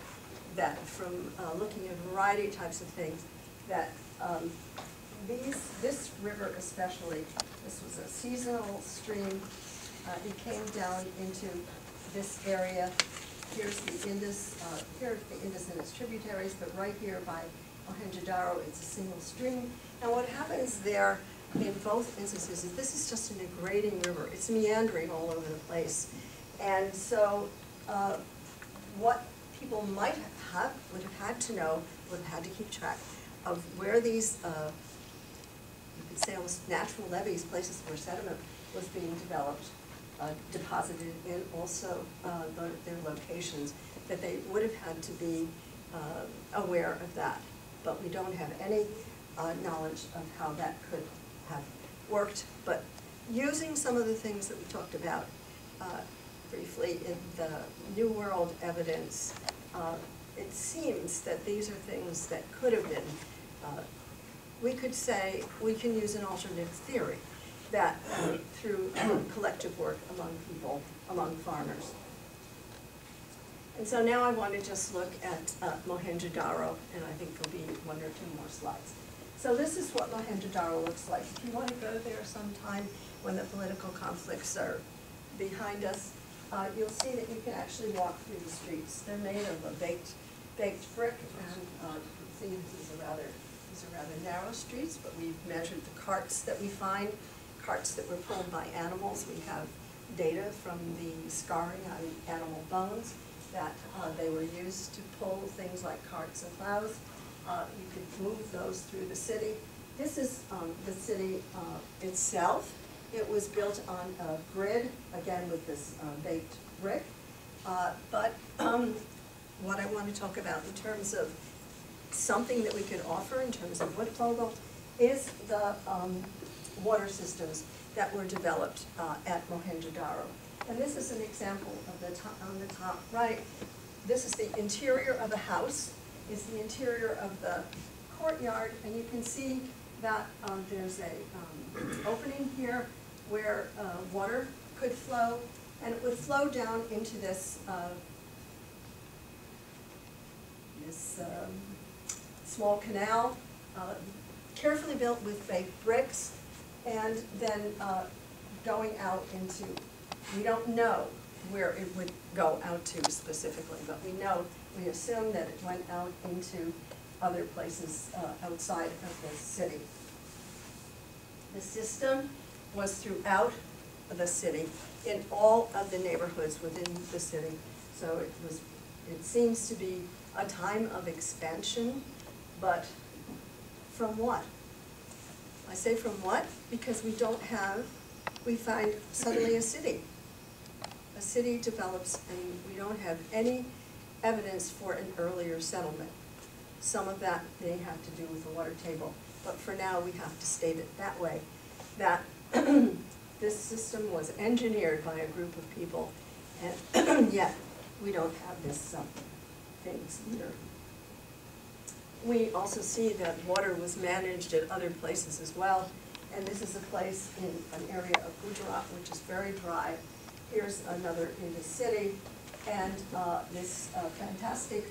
that from looking at a variety of types of things, that this river especially, this was a seasonal stream. It came down into this area. Here's the Indus, here are the Indus and its tributaries, but right here by Mohenjo-Daro, it's a single stream. And what happens there in both instances is this is just an degrading river. It's meandering all over the place. And so what people would have had to know, would have had to keep track of where these, you could say almost natural levees, places where sediment was being developed, deposited, and also their locations, that they would have had to be aware of that. But we don't have any knowledge of how that could have worked. But using some of the things that we talked about briefly in the New World evidence, it seems that these are things that could have been, we could say, we can use an alternative theory that through collective work among people, among farmers. And so now I want to just look at Mohenjo-Daro, and I think there'll be one or two more slides. So this is what Mohenjo-Daro looks like. If you want to go there sometime when the political conflicts are behind us, you'll see that you can actually walk through the streets. They're made of a baked brick, and you can see these are rather narrow streets, but we've measured the carts that we find, carts that were pulled by animals. We have data from the scarring on animal bones that they were used to pull things like carts and plows. You could move those through the city. This is the city itself. It was built on a grid, again with this baked brick. But what I want to talk about in terms of something that we could offer in terms of wood fogel is the water systems that were developed at Mohenjo-Daro. And this is an example of the top, on the top right. This is the interior of a house. It's the interior of the courtyard, and you can see that there's a opening here where water could flow, and it would flow down into this small canal, carefully built with baked bricks, and then going out into, we don't know where it would go out to specifically, but we assume that it went out into other places outside of the city. The system was throughout the city, in all of the neighborhoods within the city. So it seems to be a time of expansion, but from what? I say from what? Because we find suddenly a city. A city develops, and we don't have any evidence for an earlier settlement. Some of that may have to do with the water table, but for now we have to state it that way, that this system was engineered by a group of people, and yet we don't have this things here. We also see that water was managed at other places as well, and this is a place in an area of Gujarat which is very dry. Here's another in the city, and this fantastic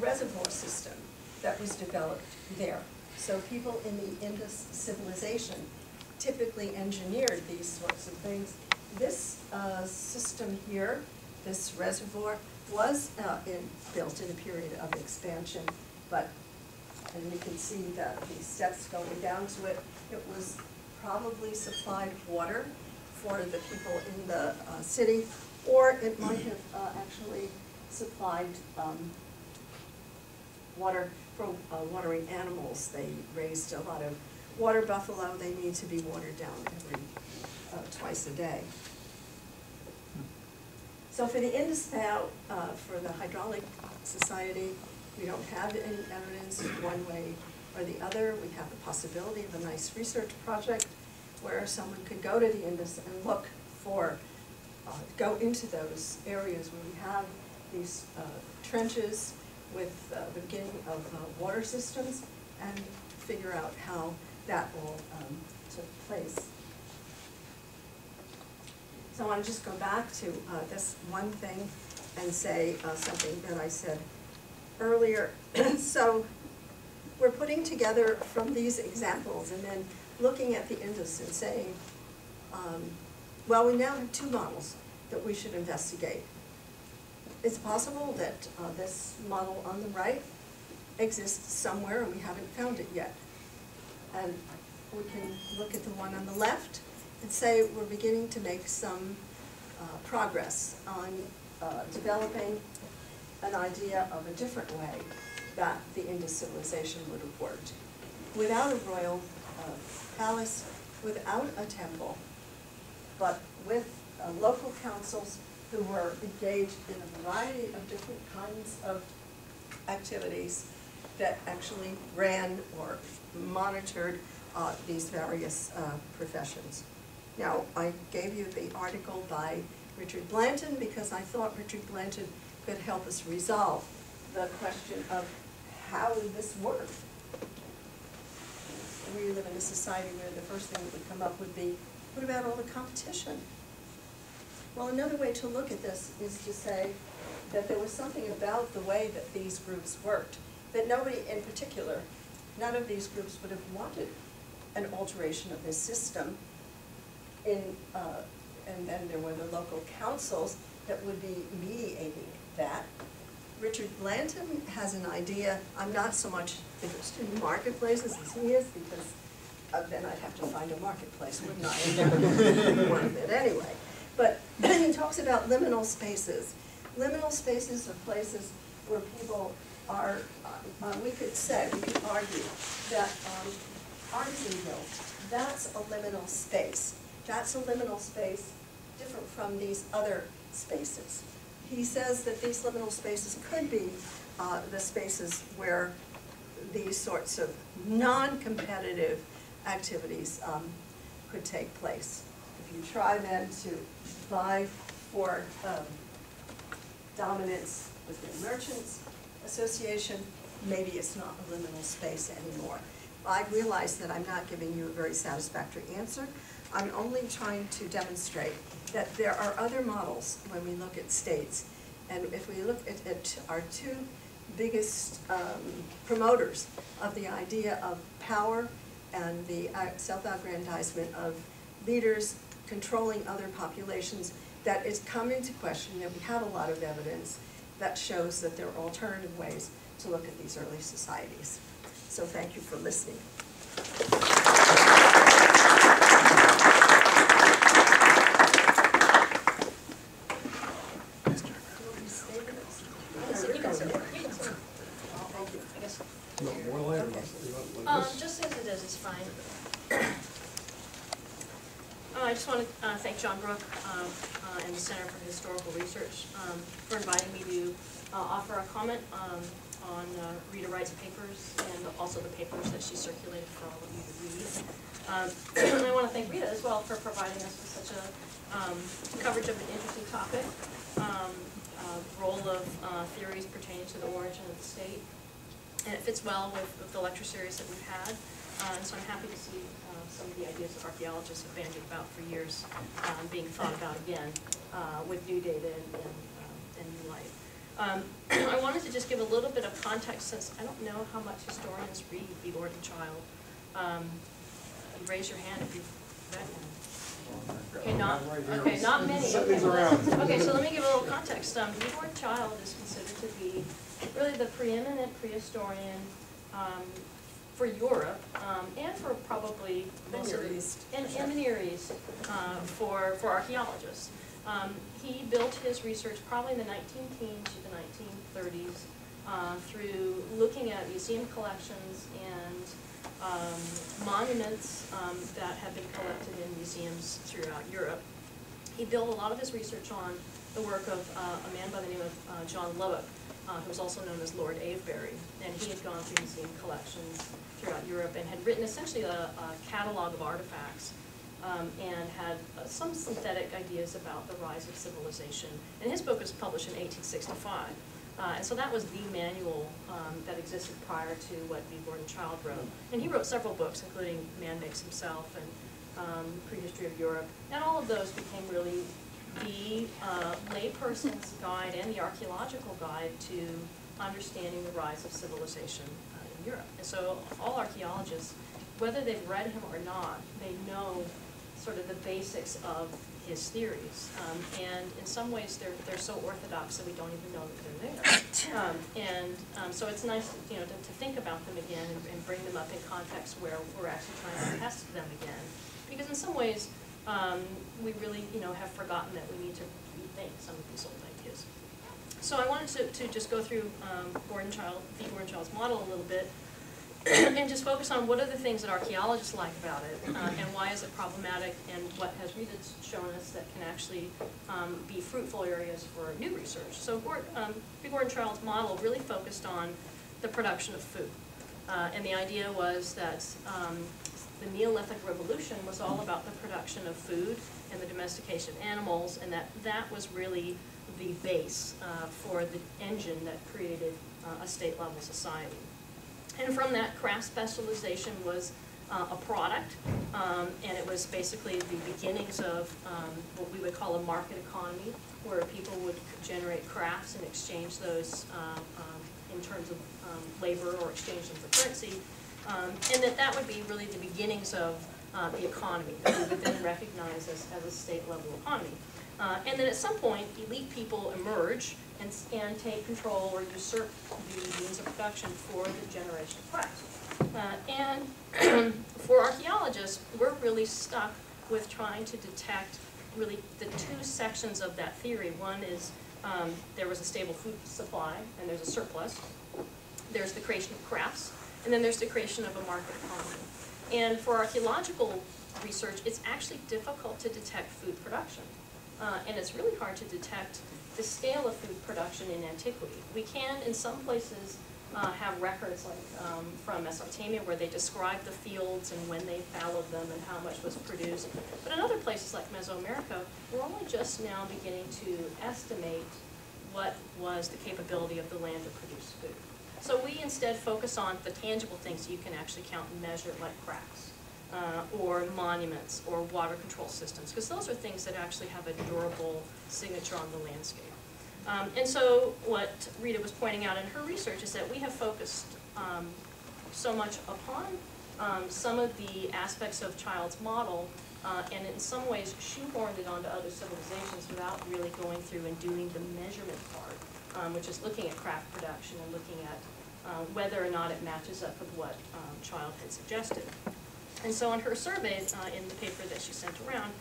reservoir system that was developed there. So people in the Indus civilization typically engineered these sorts of things. This system here, this reservoir, was built in a period of expansion, and you can see the steps going down to it. It was probably supplied water for the people in the city, or it might have actually supplied water for watering animals. They raised a lot of water buffalo. They need to be watered down every twice a day. So for the Indus Valley, for the Hydraulic Society, we don't have any evidence one way or the other. We have the possibility of a nice research project where someone could go to the Indus and look for, go into those areas where we have these trenches with the beginning of water systems and figure out how that all took place. So I want to just go back to this one thing and say something that I said earlier. So we're putting together from these examples and then looking at the Indus and saying, well, we now have two models that we should investigate. It's possible that this model on the right exists somewhere and we haven't found it yet. And we can look at the one on the left and say we're beginning to make some progress on developing an idea of a different way that the Indus civilization would have worked. Without a royal palace, without a temple, but with local councils who were engaged in a variety of different kinds of activities that actually ran or monitored these various professions. Now, I gave you the article by Richard Blanton because I thought Richard Blanton could help us resolve the question of how would this work? We live in a society where the first thing that would come up would be, what about all the competition? Well, another way to look at this is to say that there was something about the way that these groups worked that nobody in particular, none of these groups would have wanted an alteration of this system. And then there were the local councils that would be mediating that. Richard Blanton has an idea. I'm not so much interested in marketplaces as he is, because then I'd have to find a marketplace, wouldn't I? And that would be one of it anyway. But then he talks about liminal spaces. Liminal spaces are places where people are, we could argue that Artisanville, that's a liminal space. That's a liminal space different from these other spaces. He says that these liminal spaces could be the spaces where these sorts of non-competitive activities could take place. If you try then to vie for dominance within Merchants Association, maybe it's not a liminal space anymore. I realize that I'm not giving you a very satisfactory answer. I'm only trying to demonstrate that there are other models when we look at states. And if we look at our two biggest promoters of the idea of power and the self-aggrandizement of leaders controlling other populations, that is come into question, that we have a lot of evidence that shows that there are alternative ways to look at these early societies. So thank you for listening. Just as it is fine. I just want to thank John Brooke and the Center for Historical Research for inviting me to offer a comment on Rita Wright's papers and also the papers that she circulated for all of you to read. And I want to thank Rita as well for providing us with such a coverage of an interesting topic, role of theories pertaining to the origin of the state. And it fits well with the lecture series that we've had. And so I'm happy to see some of the ideas that archaeologists have bandied about for years being thought about again with new data and new light. I wanted to just give a little bit of context, since I don't know how much historians read the Gordon Child. Raise your hand if you've read him. Okay, not many. Okay, so let me give a little context. Gordon Child is considered to be really the preeminent prehistorian for Europe and for probably most of the Near East for archaeologists. He built his research probably in the 19-teens to the 1930s through looking at museum collections and monuments that have been collected in museums throughout Europe. He built a lot of his research on the work of a man by the name of John Lubbock, who was also known as Lord Avebury, and he had gone through museum collections throughout Europe and had written essentially a catalog of artifacts and had some synthetic ideas about the rise of civilization. And his book was published in 1865. And so that was the manual that existed prior to what B. Gordon Child wrote. And he wrote several books, including Man Makes Himself and Prehistory of Europe. And all of those became really the layperson's guide and the archaeological guide to understanding the rise of civilization in Europe. And so all archaeologists, whether they've read him or not, they know sort of the basics of his theories. And in some ways they're so orthodox that we don't even know that they're there. So it's nice to think about them again and bring them up in context where we're actually trying to test them again. Because in some ways, we really have forgotten that we need to rethink some of these old ideas. So I wanted to just go through V. Gordon Child's model a little bit and just focus on what are the things that archaeologists like about it and why is it problematic, and what has Rita shown us that can actually be fruitful areas for new research. So V. Gordon Child's model really focused on the production of food. And the idea was that the Neolithic Revolution was all about the production of food and the domestication of animals, and that was really the base for the engine that created a state-level society. And from that, craft specialization was a product, and it was basically the beginnings of what we would call a market economy, where people would generate crafts and exchange those in terms of labor or exchange them for currency, and that would be really the beginnings of the economy that we would then recognize as a state-level economy. And then at some point, elite people emerge and take control or usurp the means of production for the generation of crafts. And for archaeologists, we're really stuck with trying to detect really the two sections of that theory. One is there was a stable food supply and there's a surplus. There's the creation of crafts, and then there's the creation of a market economy. And for archaeological research, it's actually difficult to detect food production. And it's really hard to detect the scale of food production in antiquity. We can, in some places, have records like from Mesopotamia where they describe the fields and when they fallowed them and how much was produced. But in other places like Mesoamerica, we're only just now beginning to estimate what was the capability of the land to produce food. So we instead focus on the tangible things you can actually count and measure, like crafts, or monuments, or water control systems, because those are things that actually have a durable signature on the landscape. And so what Rita was pointing out in her research is that we have focused so much upon some of the aspects of Child's model, and in some ways shoehorned it onto other civilizations without really going through and doing the measurement part, which is looking at craft production and looking at whether or not it matches up with what Child had suggested. And so in her survey, in the paper that she sent around,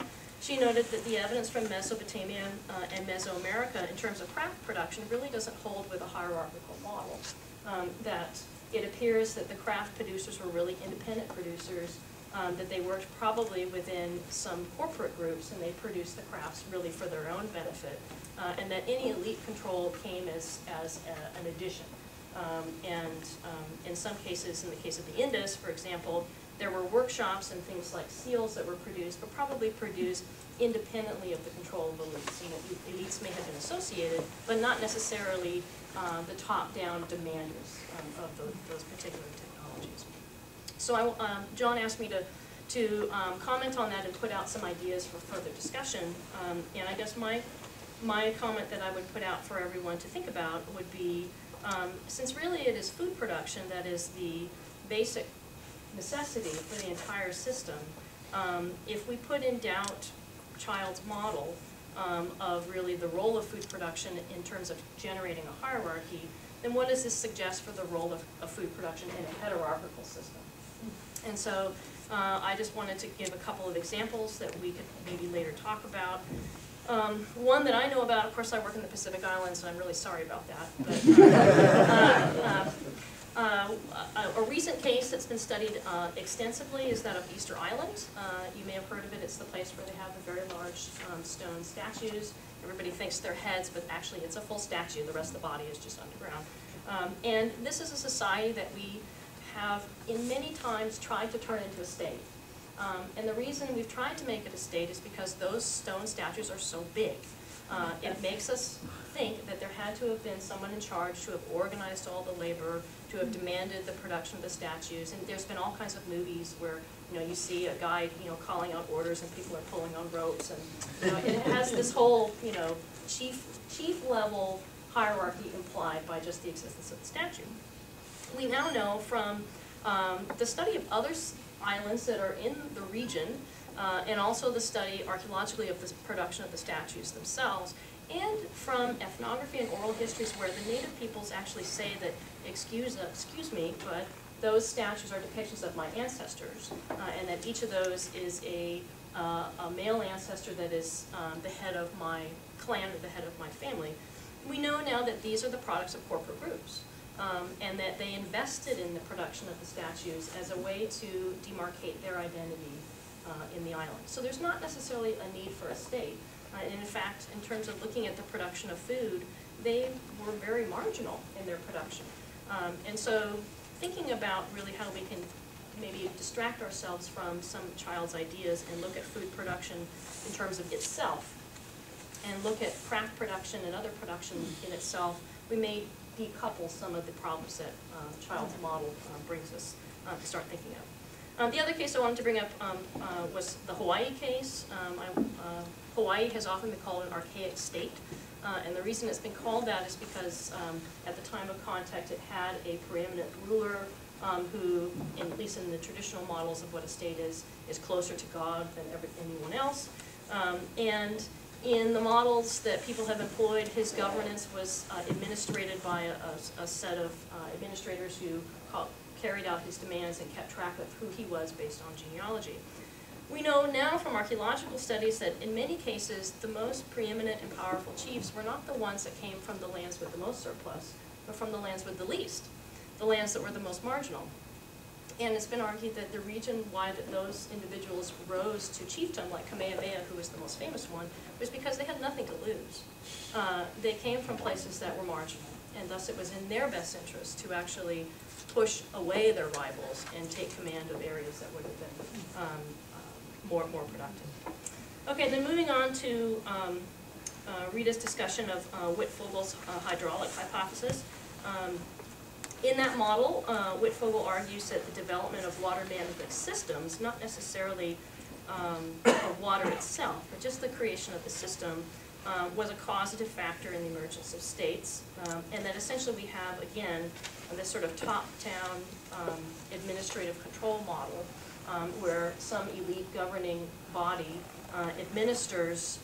she noted that the evidence from Mesopotamia and Mesoamerica in terms of craft production really doesn't hold with a hierarchical model. That it appears that the craft producers were really independent producers, that they worked probably within some corporate groups and they produced the crafts really for their own benefit, and that any elite control came as an addition. In some cases, in the case of the Indus, for example, there were workshops and things like seals that were produced, but probably produced independently of the control of elites. And that elites may have been associated, but not necessarily the top-down demanders of those particular technologies. So John asked me to comment on that and put out some ideas for further discussion. And I guess my comment that I would put out for everyone to think about would be, since really it is food production that is the basic necessity for the entire system, if we put in doubt Child's model of really the role of food production in terms of generating a hierarchy, then what does this suggest for the role of food production in a hierarchical system? And so I just wanted to give a couple of examples that we could maybe later talk about. One that I know about, of course I work in the Pacific Islands, and I'm really sorry about that, but a recent case that's been studied extensively is that of Easter Island. You may have heard of it. It's the place where they have the very large stone statues. Everybody thinks they're heads, but actually it's a full statue. The rest of the body is just underground. And this is a society that we have in many times tried to turn into a state. And the reason we've tried to make it a state is because those stone statues are so big. It makes us think that there had to have been someone in charge to have organized all the labor, to have demanded the production of the statues. And there's been all kinds of movies where you see a guy calling out orders and people are pulling on ropes, and it has this whole chief level hierarchy implied by just the existence of the statue. We now know from the study of other islands that are in the region, and also the study archaeologically of the production of the statues themselves, and from ethnography and oral histories where the native peoples actually say that, excuse me, but those statues are depictions of my ancestors, and that each of those is a male ancestor that is the head of my clan or the head of my family. We know now that these are the products of corporate groups. And that they invested in the production of the statues as a way to demarcate their identity in the island. So there's not necessarily a need for a state. And in fact, in terms of looking at the production of food, they were very marginal in their production. And so thinking about really how we can maybe distract ourselves from some Child's ideas and look at food production in terms of itself, and look at craft production and other production in itself, we may decouple some of the problems that Child's model brings us to start thinking of. The other case I wanted to bring up was the Hawaii case. Hawaii has often been called an archaic state, and the reason it's been called that is because at the time of contact it had a preeminent ruler who, at least in the traditional models of what a state is closer to God than anyone else. And in the models that people have employed, his governance was administrated by a set of administrators who carried out his demands and kept track of who he was based on genealogy. We know now from archaeological studies that in many cases the most preeminent and powerful chiefs were not the ones that came from the lands with the most surplus, but from the lands with the least, the lands that were the most marginal. And it's been argued that the reason why those individuals rose to chiefdom, like Kamehameha, who was the most famous one, was because they had nothing to lose. They came from places that were marginal, and thus it was in their best interest to actually push away their rivals and take command of areas that would have been more productive. Okay, then moving on to Rita's discussion of Wittfogel's hydraulic hypothesis. In that model, Wittfogel argues that the development of water management systems, not necessarily of water itself, but just the creation of the system, was a causative factor in the emergence of states, and that essentially we have, again, this sort of top-down administrative control model where some elite governing body administers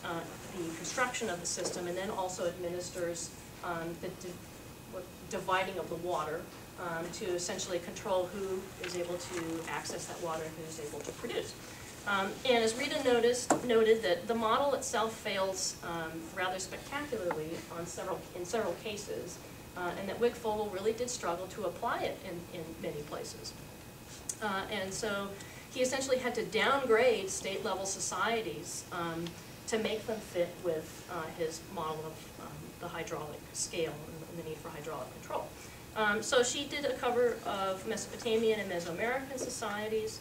the construction of the system and then also administers the dividing of the water to essentially control who is able to access that water and who is able to produce. And as Rita noted that the model itself fails rather spectacularly in several cases, and that Wittfogel really did struggle to apply it in many places. And so he essentially had to downgrade state-level societies to make them fit with his model of the hydraulic scale and the need for hydraulic control. So she did a cover of Mesopotamian and Mesoamerican societies,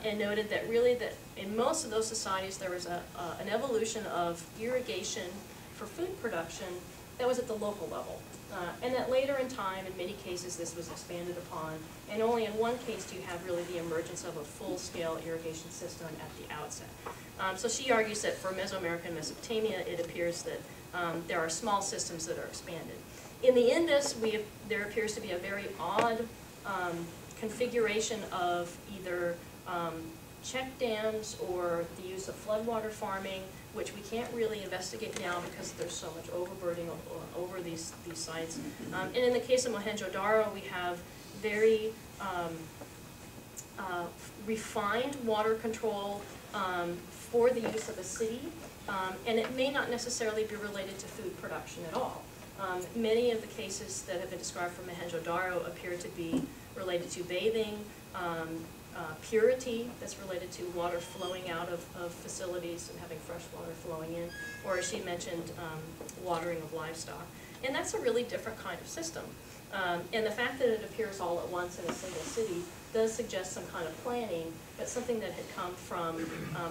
and noted that really that in most of those societies there was an evolution of irrigation for food production that was at the local level. And that later in time, in many cases, this was expanded upon, and only in one case do you have really the emergence of a full-scale irrigation system at the outset. So she argues that for Mesoamerican Mesopotamia, it appears that there are small systems that are expanded. In the Indus, there appears to be a very odd configuration of either check dams or the use of floodwater farming, which we can't really investigate now because there's so much overburdening over these sites. And in the case of Mohenjo-Daro, we have very refined water control for the use of a city, and it may not necessarily be related to food production at all. Many of the cases that have been described for Mohenjo-Daro appear to be related to bathing, purity that's related to water flowing out of facilities and having fresh water flowing in, or as she mentioned, watering of livestock. And that's a really different kind of system. And the fact that it appears all at once in a single city does suggest some kind of planning, but something that had come from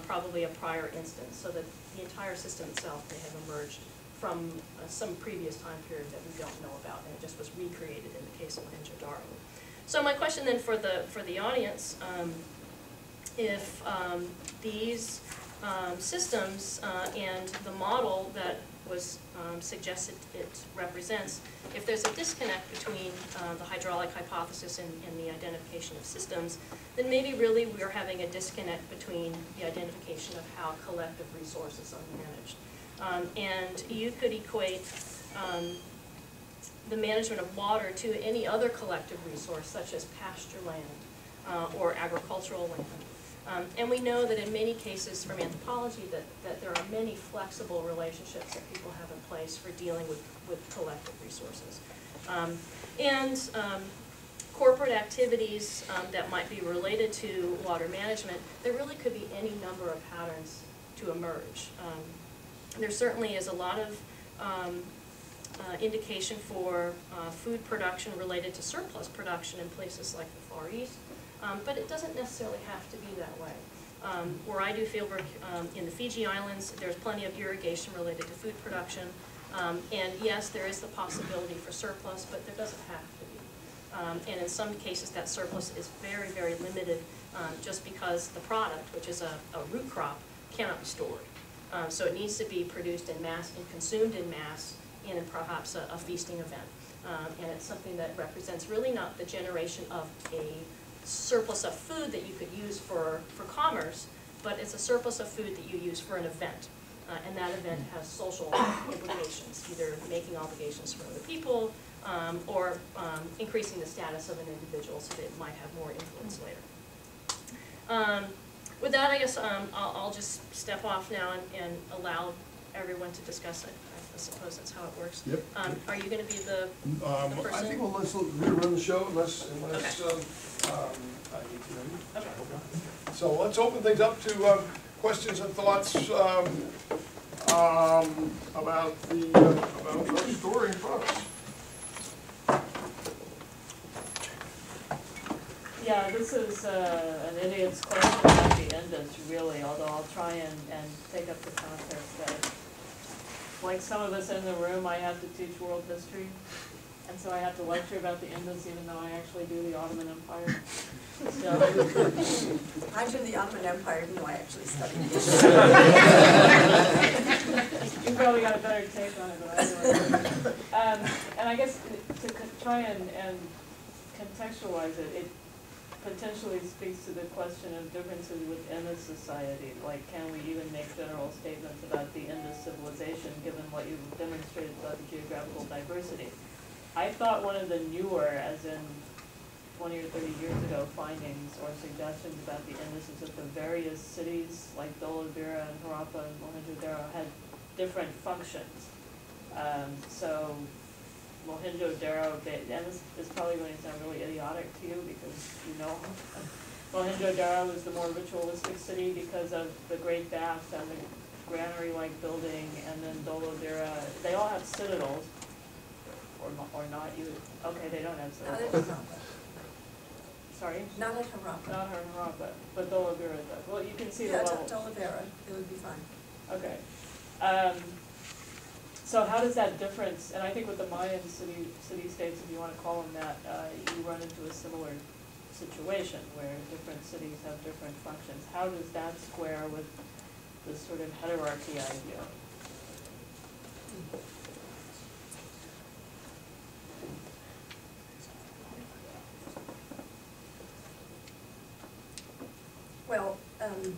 probably a prior instance, so that the entire system itself may have emerged from some previous time period that we don't know about, and it just was recreated in the case of Mohenjo-Daro. So my question then for the audience, if these systems and the model that was suggested it represents, if there's a disconnect between the hydraulic hypothesis and the identification of systems, then maybe really we're having a disconnect between the identification of how collective resources are managed. And you could equate the management of water to any other collective resource, such as pasture land or agricultural land. And we know that in many cases from anthropology that there are many flexible relationships that people have in place for dealing with collective resources. Corporate activities that might be related to water management, there really could be any number of patterns to emerge. There certainly is a lot of indication for food production related to surplus production in places like the Far East, but it doesn't necessarily have to be that way. Where I do fieldwork in the Fiji Islands, there's plenty of irrigation related to food production, and yes, there is the possibility for surplus, but there doesn't have to be. And in some cases, that surplus is very, very limited just because the product, which is a root crop, cannot be stored. So it needs to be produced in mass and consumed in mass in perhaps a feasting event. And it's something that represents really not the generation of a surplus of food that you could use for commerce, but it's a surplus of food that you use for an event. And that event has social implications, either making obligations for other people or increasing the status of an individual so that it might have more influence later. With that, I guess I'll just step off now and allow everyone to discuss it. I suppose that's how it works. Yep. Are you going to be the person? I think we'll let's run the show unless Okay. I need to know you. Okay. So let's open things up to questions and thoughts about the story in front of us. Yeah, this is an idiot's question about the Indus, really, although I'll try and take up the context that, like some of us in the room, I have to teach world history, and so I have to lecture about the Indus even though I actually do the Ottoman Empire. So, I do the Ottoman Empire, even though I actually studied it. you probably got a better take on it than I do. And I guess to try and contextualize it, it potentially speaks to the question of differences within a society. Like, can we even make general statements about the Indus civilization given what you've demonstrated about the geographical diversity? I thought one of the newer, as in 20 or 30 years ago, findings or suggestions about the Indus is that the various cities like Dholadera and Harappa and Mohenjo-Daro had different functions. So Mohenjo-Daro, and this is probably going to sound really idiotic to you because you know Mohenjo-Daro was the more ritualistic city because of the great baths and the granary-like building, and then Dholadera, they all have citadels, or not? Okay, they don't have Not at syllables. Harappa. Sorry? Not at Harappa. Not Harappa, but Dolavira does. Well, you can see the Yeah, levels. Dolavera, it would be fine. Okay. So how does that difference, and I think with the Mayan city-states, if you want to call them that, you run into a similar situation where different cities have different functions. How does that square with this sort of hierarchy idea? Well, I'm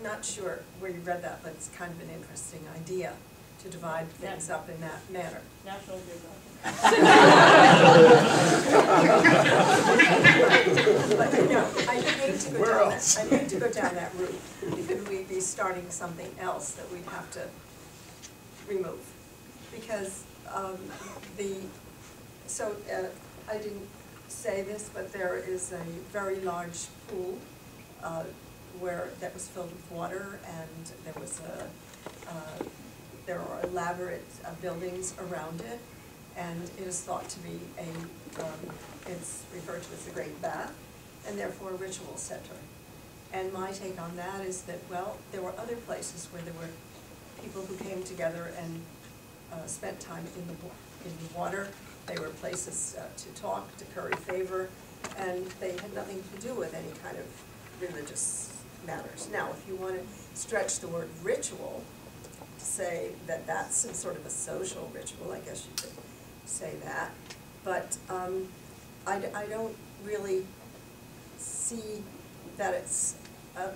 not sure where you read that, but it's kind of an interesting idea to divide things up in that manner. National Geographic. But I hate to go Where down else? that, I hate to go down that route, because we'd be starting something else that we'd have to remove. Because I didn't say this, but there is a very large pool that was filled with water, and there are elaborate buildings around it, and it is thought to be it's referred to as the Great Bath, and therefore a ritual center. And my take on that is that, well, there were other places where there were people who came together and spent time in the water. They were places to talk, to curry favor, and they had nothing to do with any kind of religious matters. Now, if you want to stretch the word ritual to say that that's some sort of a social ritual, I guess you could say that. But I don't really see that it's a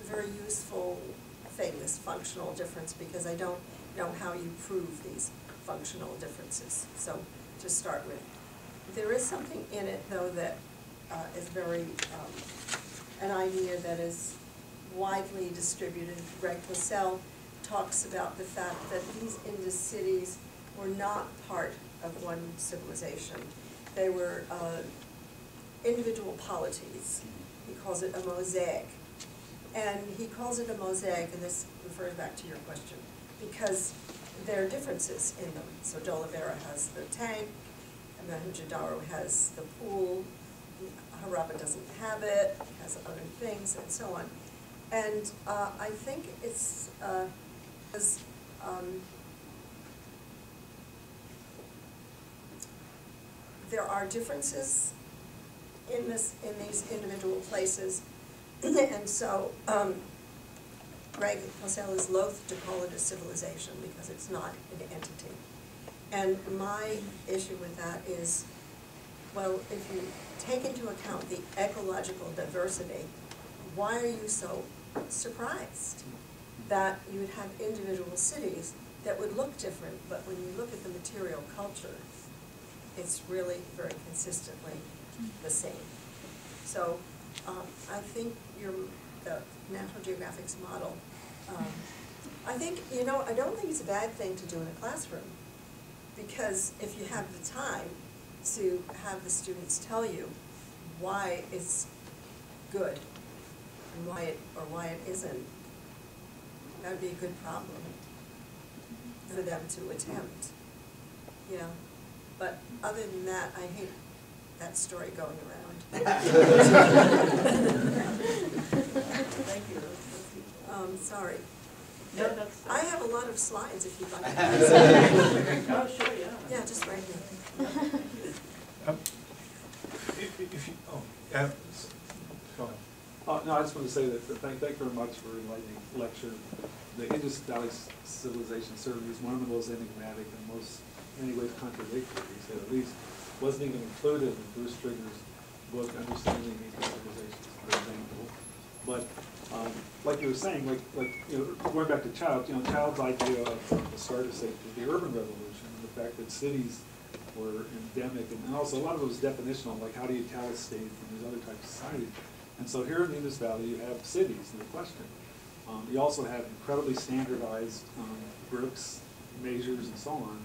very useful thing, this functional difference, because I don't know how you prove these functional differences. So to start with, there is something in it, though, that is very, an idea that is widely distributed. Greg Purcell talks about the fact that these Indus cities were not part of one civilization. They were individual polities. He calls it a mosaic. And he calls it a mosaic, and this refers back to your question, because there are differences in them. So Dolavera has the tank, and Mohenjo-Daro has the pool, Harappa doesn't have it, has other things, and so on. And I think it's there are differences in these individual places, and so Greg Purcell is loath to call it a civilization because it's not an entity. And my issue with that is, well, if you take into account the ecological diversity, why are you so surprised that you would have individual cities that would look different, but when you look at the material culture, it's really very consistently the same. So I think the National Geographic's model, I think, I don't think it's a bad thing to do in a classroom, because if you have the time to have the students tell you why it's good and why it isn't, that would be a good problem for them to attempt. But other than that, I hate that story going around. Thank you. Sorry. No, that's. I have a lot of slides if you'd like. Oh, sure, yeah. Yeah, just right here. Go ahead. No, I just want to say that thank you very much for an enlightening lecture. The Indus Valley civilization certainly is one of the most enigmatic and most, in many ways, contradictory, to say the least. Wasn't even included in Bruce Trigger's book, Understanding These Civilizations, for example. But like you were saying, going back to Child's idea of the start of, say, the urban revolution, and the fact that cities were endemic, and also a lot of it was definitional, like how do you tell a state from these other types of societies. And so here in the Indus Valley, you have cities, no question. You also have incredibly standardized bricks, measures, and so on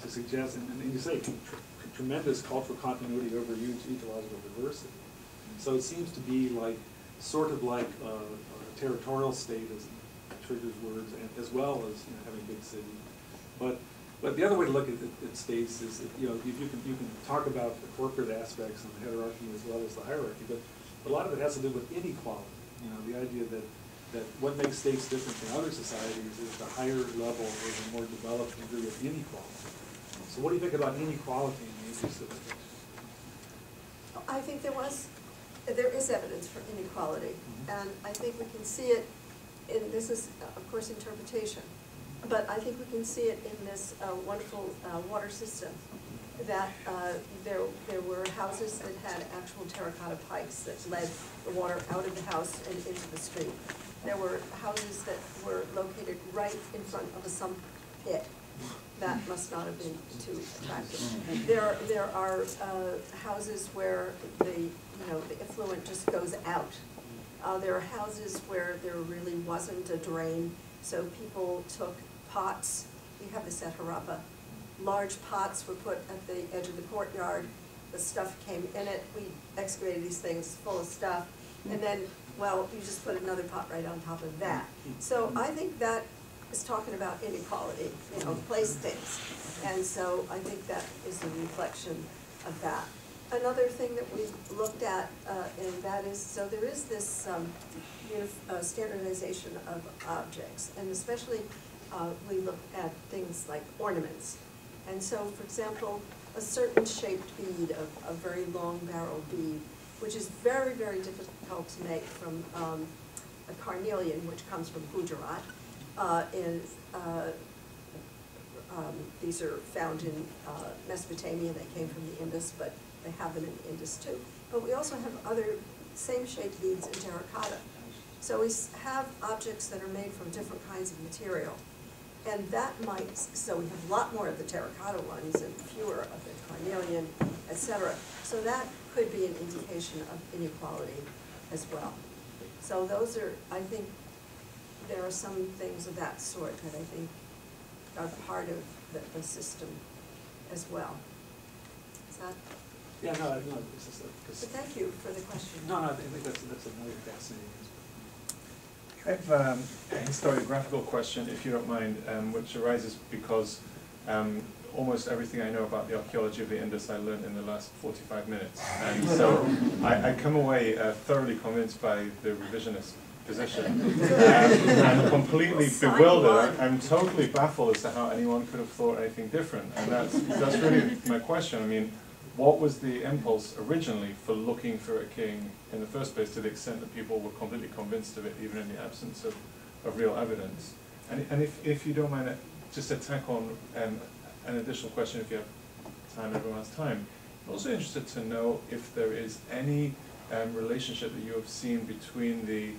to suggest, and you say tremendous cultural continuity over huge ecological diversity. So it seems to be sort of like a territorial state, as Trigger's words, and as well as having a big city. But But the other way to look at states is, that, you know, you can talk about the corporate aspects and the hierarchy as well as the hierarchy, but a lot of it has to do with inequality. You know, the idea that what makes states different than other societies is the higher level or the more developed degree of inequality. So what do you think about inequality in the Indian civilization? I think there is evidence for inequality, and I think we can see it in, this is of course interpretation, but I think we can see it in this wonderful water system, that there were houses that had actual terracotta pipes that led the water out of the house and into the street. There were houses that were located right in front of a sump pit. That must not have been too attractive. There are houses where the effluent just goes out. There are houses where there really wasn't a drain, so people took pots. We have this at Harappa. Large pots were put at the edge of the courtyard. The stuff came in it. We excavated these things full of stuff, and then, well, you just put another pot right on top of that. So I think that is talking about inequality, you know, place things. And so I think that is a reflection of that. Another thing that we looked at, and that is, so there is this standardization of objects, and especially we look at things like ornaments. And so, for example, a certain shaped bead, a very long barrel bead, which is very, very difficult to make from a carnelian, which comes from Gujarat. These are found in Mesopotamia. They came from the Indus, but they have them in the Indus too. But we also have other same shaped beads in terracotta. So we have objects that are made from different kinds of material. And that might, so we have a lot more of the terracotta ones and fewer of the carnelian, etc. So that could be an indication of inequality as well. So those are, I think, there are some things of that sort that I think are part of the system as well. Is that? Yeah, no, it's just But thank you for the question. No, I think that's another fascinating aspect. I have a historiographical question, if you don't mind, which arises because almost everything I know about the archaeology of the Indus I learned in the last 45 minutes. And so I come away thoroughly convinced by the revisionist position and completely bewildered. I'm totally baffled as to how anyone could have thought anything different. And that's really my question. I mean, what was the impulse originally for looking for a king in the first place, to the extent that people were completely convinced of it, even in the absence of real evidence? And if you don't mind, just to tack on an additional question, if you have time, everyone has time. I'm also interested to know if there is any relationship that you have seen between the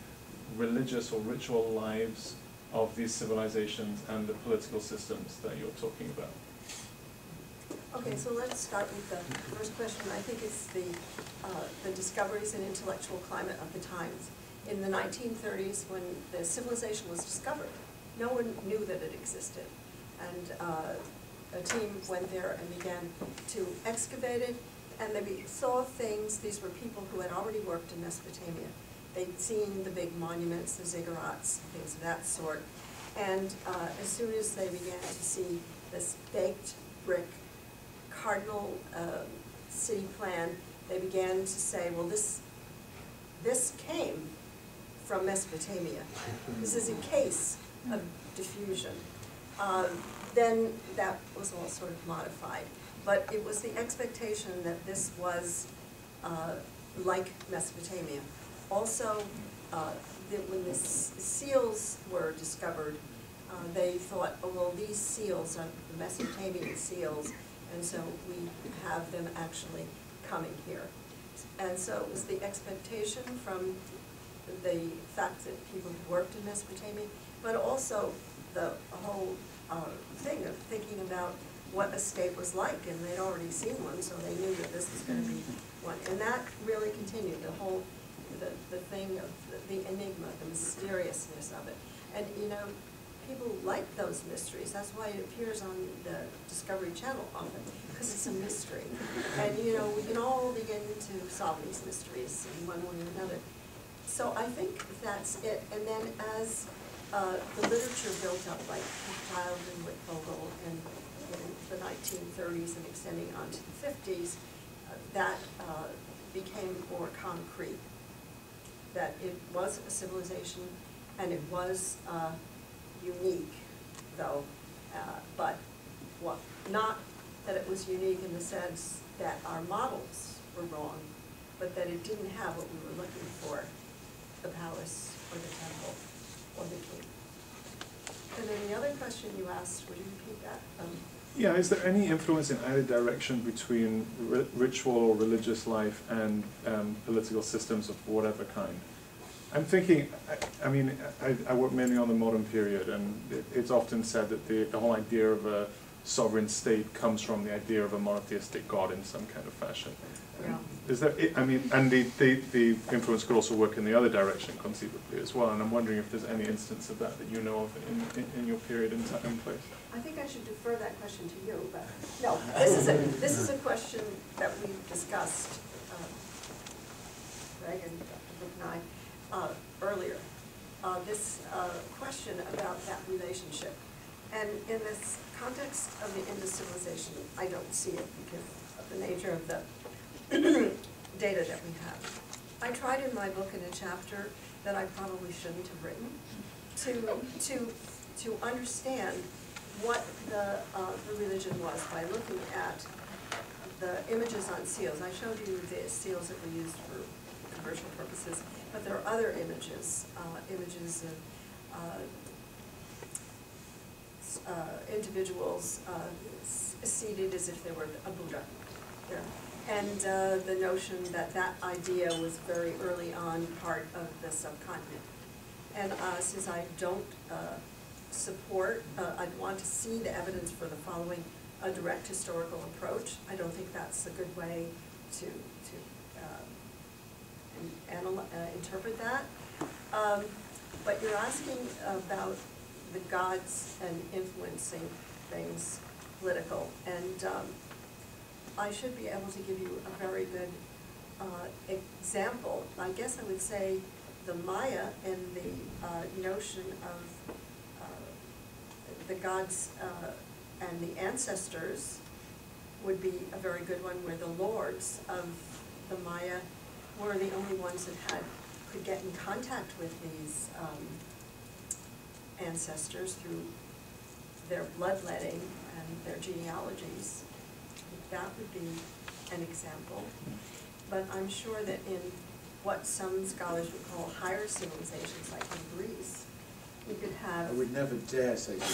religious or ritual lives of these civilizations and the political systems that you're talking about. Okay, so let's start with the first question. I think it's the discoveries and intellectual climate of the times. In the 1930s, when the civilization was discovered, no one knew that it existed. And a team went there and began to excavate it, and they saw things. These were people who had already worked in Mesopotamia. They'd seen the big monuments, the ziggurats, things of that sort. And as soon as they began to see this baked brick cardinal city plan, they began to say, well, this came from Mesopotamia. This is a case of diffusion. Then that was all sort of modified. But it was the expectation that this was like Mesopotamia. Also, when the seals were discovered, they thought, oh, well, these seals are the Mesopotamian seals, and so we have them actually coming here. And so it was the expectation from the fact that people had worked in Mesopotamia, but also the whole thing of thinking about what a state was like, and they'd already seen one, so they knew that this was going to be one. And that really continued, the whole, the thing of the enigma, the mysteriousness of it. And, you know, people like those mysteries. That's why it appears on the Discovery Channel often, because it's a mystery. And, you know, we can all begin to solve these mysteries in one way or another. So I think that's it. And then as the literature built up like Child and Whitfogel in the 1930s and extending on to the 50s, that became more concrete. That it was a civilization and it was unique, though, but what, not that it was unique in the sense that our models were wrong, but that it didn't have what we were looking for, the palace or the temple or the king. And then the other question you asked, would you repeat that? Yeah, is there any influence in either direction between ritual or religious life and political systems of whatever kind? I'm thinking, I work mainly on the modern period, and it's often said that the whole idea of a sovereign state comes from the idea of a monotheistic God in some kind of fashion. Yeah. Is there, and the influence could also work in the other direction conceivably as well, and I'm wondering if there's any instance of that you know of in your period in time and place. I think I should defer that question to you, but no, this is a question that we've discussed, Greg and Dr. Brooke and I, earlier. This question about that relationship. And in this context of the Indus civilization, I don't see it because of the nature of the data that we have. I tried in my book in a chapter that I probably shouldn't have written to understand what the religion was by looking at the images on seals. I showed you the seals that were used for commercial purposes, but there are other images, images of individuals seated as if they were a Buddha. Yeah. And the notion that that idea was very early on part of the subcontinent. And since I don't support, I'd want to see the evidence for the following, a direct historical approach. I don't think that's a good way to interpret that. But you're asking about the gods and influencing things political, and I should be able to give you a very good example. I guess I would say the Maya and the notion of the gods and the ancestors would be a very good one, where the lords of the Maya were the only ones that could get in contact with these ancestors through their bloodletting and their genealogies. That would be an example. But I'm sure that in what some scholars would call higher civilizations, like in Greece, we could have... I would never dare say that.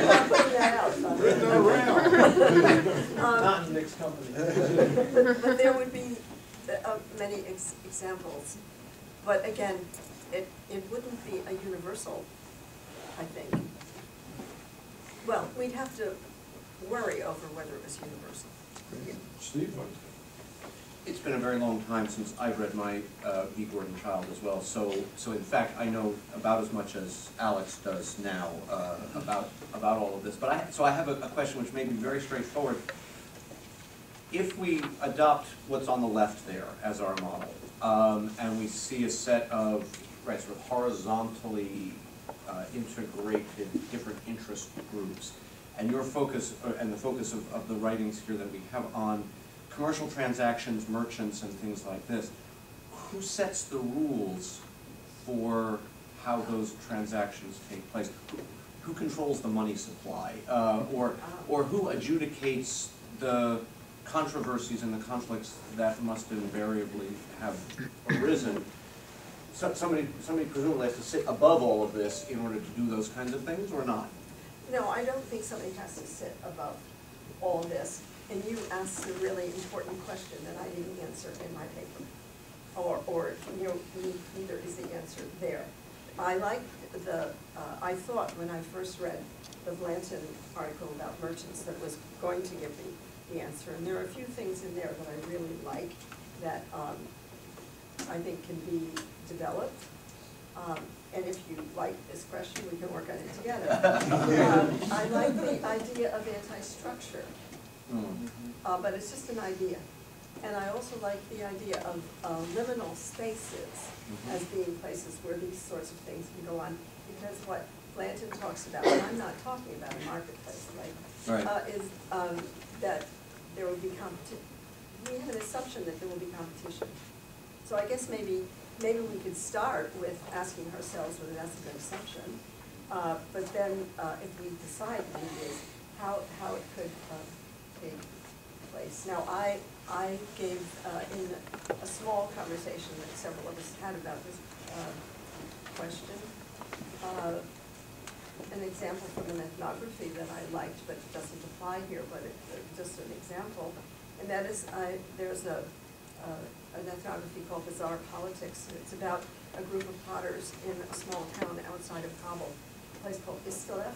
I'm putting that out, son. Not in the next company. But there would be many examples. But again, it wouldn't be a universal, I think. Well, we'd have to worry over whether it was universal. Steve? It's been a very long time since I've read my B. Gordon Child as well, so in fact I know about as much as Alex does now about all of this. But I have a question which may be very straightforward. If we adopt what's on the left there as our model, and we see a set of sort of horizontally integrated different interest groups, and your focus and the focus of the writings here that we have on commercial transactions, merchants, and things like this, who sets the rules for how those transactions take place? Who controls the money supply? Or who adjudicates the controversies and the conflicts that must invariably have arisen? So somebody presumably has to sit above all of this in order to do those kinds of things, or not? No, I don't think somebody has to sit above all this. And you asked a really important question that I didn't answer in my paper. Or neither is the answer there. I like I thought when I first read the Blanton article about merchants that was going to give me the answer. And there are a few things in there that I really like that I think can be developed. And if you like this question, we can work on it together. I like the idea of anti-structure, but it's just an idea. And I also like the idea of liminal spaces as being places where these sorts of things can go on. Because what Blanton talks about, and I'm not talking about a marketplace, Right. is that there will be competition. We have an assumption that there will be competition. So I guess maybe we could start with asking ourselves whether that's a good assumption. But then if we decide that it is, how it could take place. Now I gave in a small conversation that several of us had about this question, an example from an ethnography that I liked, but it doesn't apply here, but it's just an example. And that is, there's an ethnography called Bizarre Politics, and it's about a group of potters in a small town outside of Kabul, a place called Iskilef.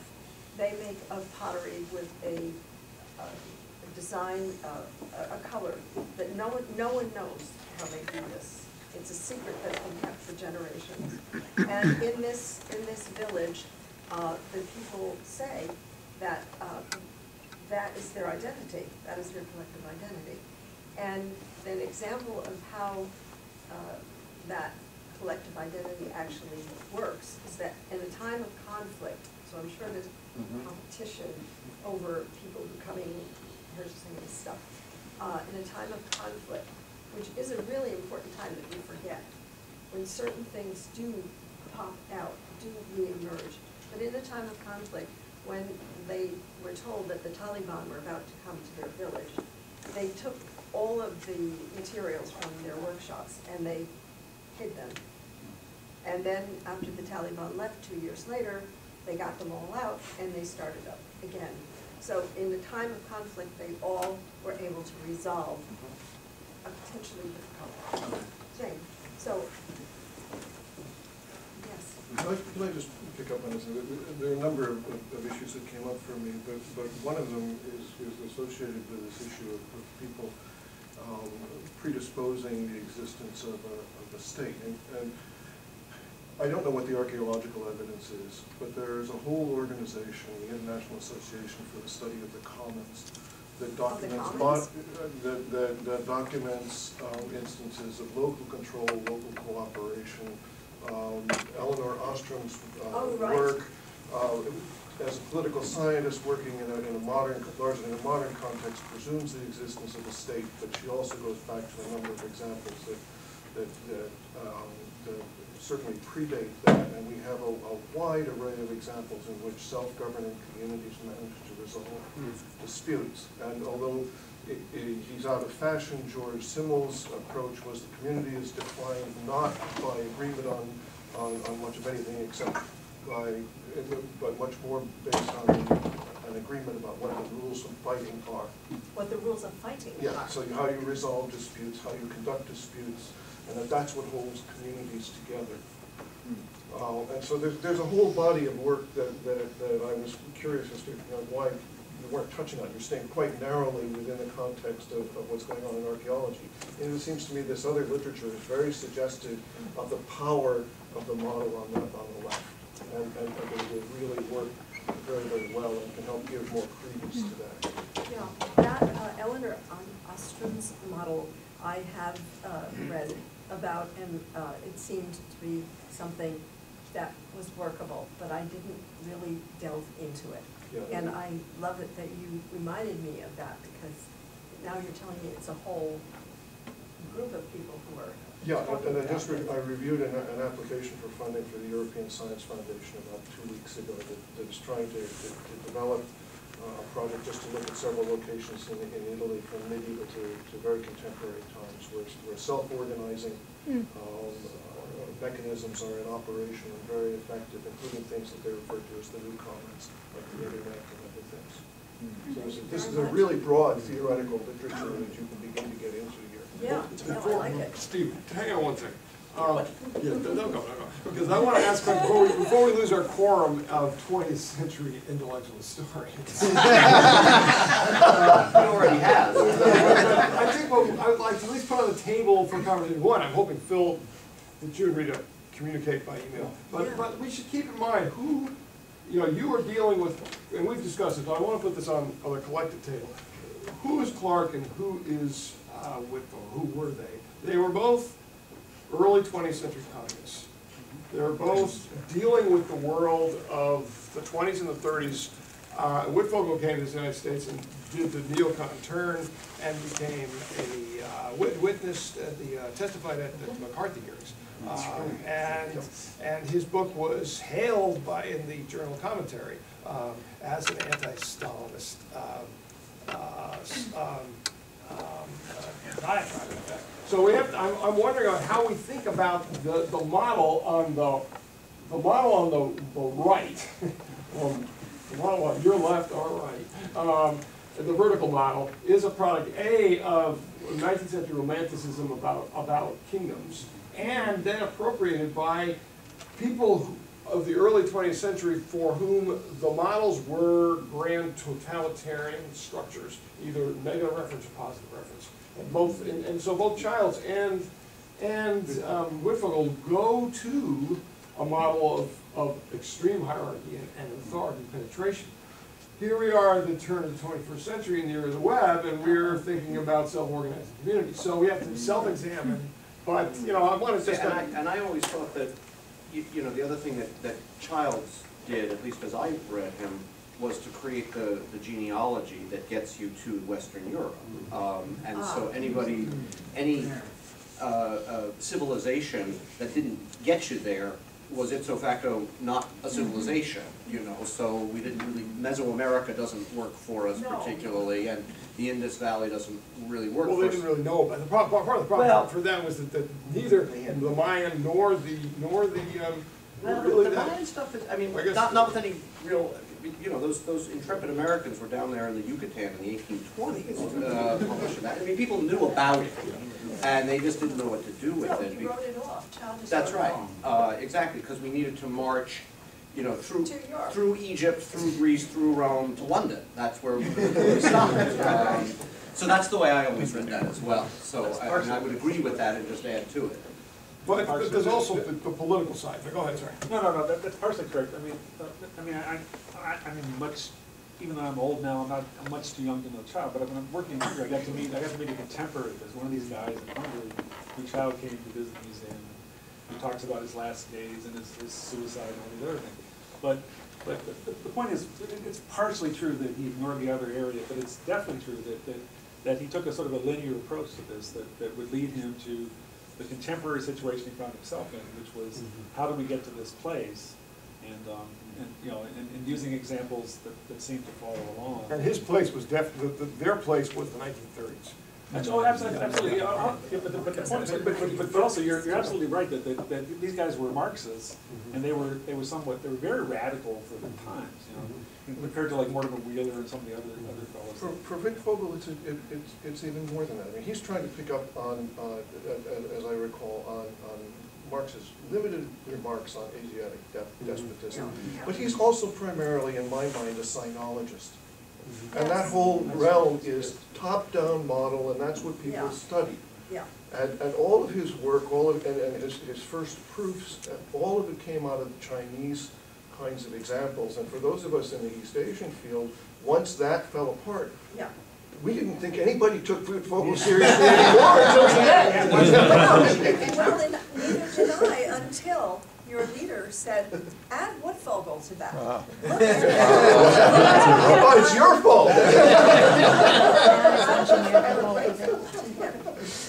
They make a pottery with a design, a color that no one knows how they do this. It's a secret that's been kept for generations. And in this village, the people say that that is their identity, that is their collective identity. And an example of how that collective identity actually works is that in a time of conflict, so I'm sure there's competition over people who come in purchasing this stuff, in a time of conflict, which is a really important time that we forget, when certain things do pop out, do reemerge. But in a time of conflict, when they were told that the Taliban were about to come to their village, they took all of the materials from their workshops and they hid them. And then after the Taliban left 2 years later, they got them all out and they started up again. So in the time of conflict, they all were able to resolve a potentially difficult thing. So, yes. Can I just pick up on this? There are a number of issues that came up for me, but one of them is associated with this issue of people predisposing the existence of a state. And I don't know what the archaeological evidence is, but there is a whole organization, the International Association for the Study of the Commons, that documents that documents instances of local control, local cooperation. Eleanor Ostrom's work as a political scientist working in a modern, largely in a modern context, presumes the existence of a state, but she also goes back to a number of examples that certainly predate that, and we have a wide array of examples in which self-governing communities manage to resolve disputes. And although he's out of fashion, George Simmel's approach was the community is defined not by agreement on much of anything except but much more based on an agreement about what the rules of fighting are. What the rules of fighting are. Yeah, so how you resolve disputes, how you conduct disputes, and that's what holds communities together. And so there's a whole body of work that I was curious as to why you weren't touching on. You're staying quite narrowly within the context of what's going on in archaeology. And it seems to me this other literature is very suggestive of the power of the model on the left. And they really work very, very well and can help give more credence to that. Yeah, that Eleanor Ostrom's model I have read about, and it seemed to be something that was workable, but I didn't really delve into it. Yeah. And I love it that you reminded me of that, because now you're telling me it's a whole group of people who are Yeah, talking and about I reviewed an application for funding for the European Science Foundation about 2 weeks ago that is trying to develop a project just to look at several locations in Italy from medieval to very contemporary times where self-organizing mechanisms are in operation and very effective, including things that they refer to as the new commons, like the internet and other things. So this is a really broad theoretical literature that you can begin to get into here. Yeah, no, I like it. Steve, hang on one second. Yeah, don't go. Because I want to ask, before we lose our quorum of 20th century intellectual historians. He already has. I think what I would like to at least put on the table for conversation, one, I'm hoping Phil, that you and Rita communicate by email. But we should keep in mind who, you are dealing with, and we've discussed it, but I want to put this on the collective table. who is Clark and who is Whitfield? Who were they? They were both early 20th century communists. They were both dealing with the world of the 20s and the 30s. Whitfield came to the United States and did the neocon turn and became a witness, testified at the McCarthy hearings. And his book was hailed in the journal Commentary as an anti-Stalinist diatribe, in effect. So we have. I'm wondering on how we think about the model on the right, the model on your left or right. The vertical model is a product of 19th century romanticism about kingdoms, and then appropriated by people of the early 20th century for whom the models were grand totalitarian structures, either negative reference or positive reference. And so both Childs and Whitfield go to a model of extreme hierarchy and authority penetration. Here we are at the turn of the 21st century in the era of the web, and we're thinking about self-organizing communities. So we have to self-examine, but I want to just... And I always thought that, the other thing that Childs did, at least as I read him, was to create the genealogy that gets you to Western Europe. And so any civilization that didn't get you there was ipso facto not a civilization, so we didn't really, Mesoamerica doesn't work for us particularly, and the Indus Valley doesn't really work for us. Well, they didn't really know about it. Part of the problem for them was that neither the Mayan nor the Mayan stuff is, not with any real, those intrepid Americans were down there in the Yucatan in the 1820s publishing that. People knew about it, and they just didn't know what to do with it. He wrote it off. That's right, exactly, because we needed to march, through Egypt, through Greece, through Rome, to London. That's where we stopped. So that's the way I always read that as well. So I would agree with that and just add to it. But there's also the political side. But go ahead, sorry. No, that's partially correct. Even though I'm old now, I'm much too young to know Child. But when I'm working in Hungary, I got to meet a contemporary. There's one of these guys in Hungary who Child came to visit the museum. He talks about his last days and his suicide and all these other things. But the point is, it's partially true that he ignored the other area, but it's definitely true that he took a sort of a linear approach to this that would lead him to the contemporary situation he found himself in, which was how do we get to this place, and using examples that seem to follow along. And his place was definitely their place was the 1930s. Oh, absolutely. But also you're absolutely right that these guys were Marxists, and they were very radical for their times, compared to like Mortimer Wheeler and some of the other fellows. For Whitfield, it's even more than that. He's trying to pick up on, as I recall, on Marx's limited remarks on Asiatic despotism, but he's also primarily, in my mind, a sinologist. And that whole realm is top-down model, and that's what people study. Yeah. And all of his work, and his first proofs, all of it came out of the Chinese kinds of examples. And for those of us in the East Asian field, once that fell apart, we didn't think anybody took Whitfield seriously anymore until he did. Well, and neither did I until your leader said, add Whitfield to that. Oh, it's your fault.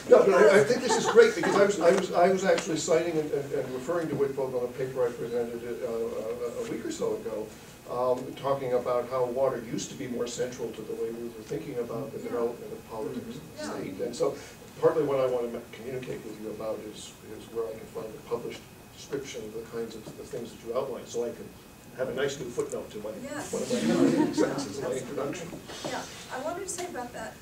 No, but I think this is great because I was actually citing and referring to Whitfield on a paper I presented a week or so ago, talking about how water used to be more central to the way we were thinking about the development of politics of the state. And so partly what I want to communicate with you about is where I can find a published description of the kinds of the things that you outlined, so I can have a nice new footnote to one of my sentences in my introduction. Yeah, I wanted to say about that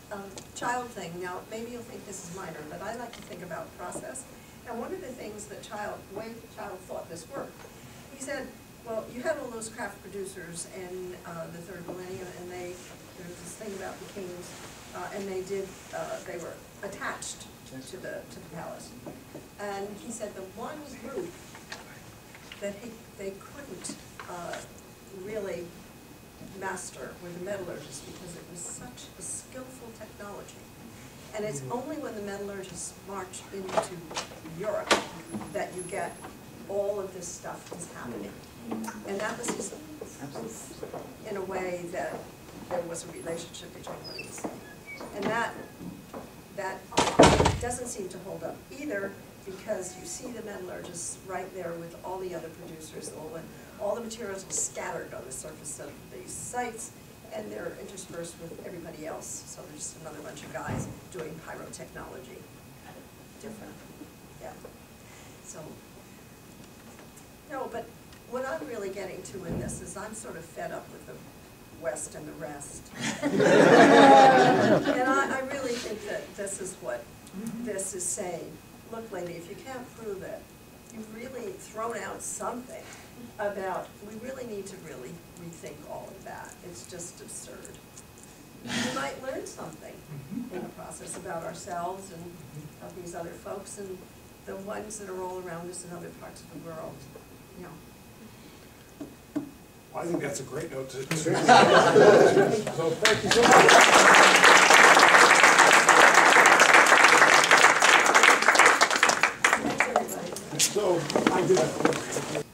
Child thing. Now, maybe you'll think this is minor, but I like to think about process. And one of the things that Child thought this worked, he said, well, you had all those craft producers in the third millennium, and there was this thing about the kings, and they were attached to the palace. And he said the one group that they couldn't really mass master were the metallurgists, because it was such a skillful technology. And it's only when the metallurgists march into Europe that you get all of this stuff is happening. And that was just proof, in a way, that there was a relationship between what he was saying. And that doesn't seem to hold up either, because you see the metallurgists right there with all the other producers, all the materials are scattered on the surface of these sites, and they're interspersed with everybody else. So there's just another bunch of guys doing pyrotechnology. Different, yeah. So, no, but what I'm really getting to in this is I'm sort of fed up with the West and the rest. And I really think that this is what this is saying. Look, lady, if you can't prove it, you've really thrown out something about, we really need to really rethink all of that. It's just absurd. We might learn something in the process about ourselves and of these other folks and the ones that are all around us in other parts of the world. You know. Well, I think that's a great note to. So thank you so much. Thanks, everybody. So I did.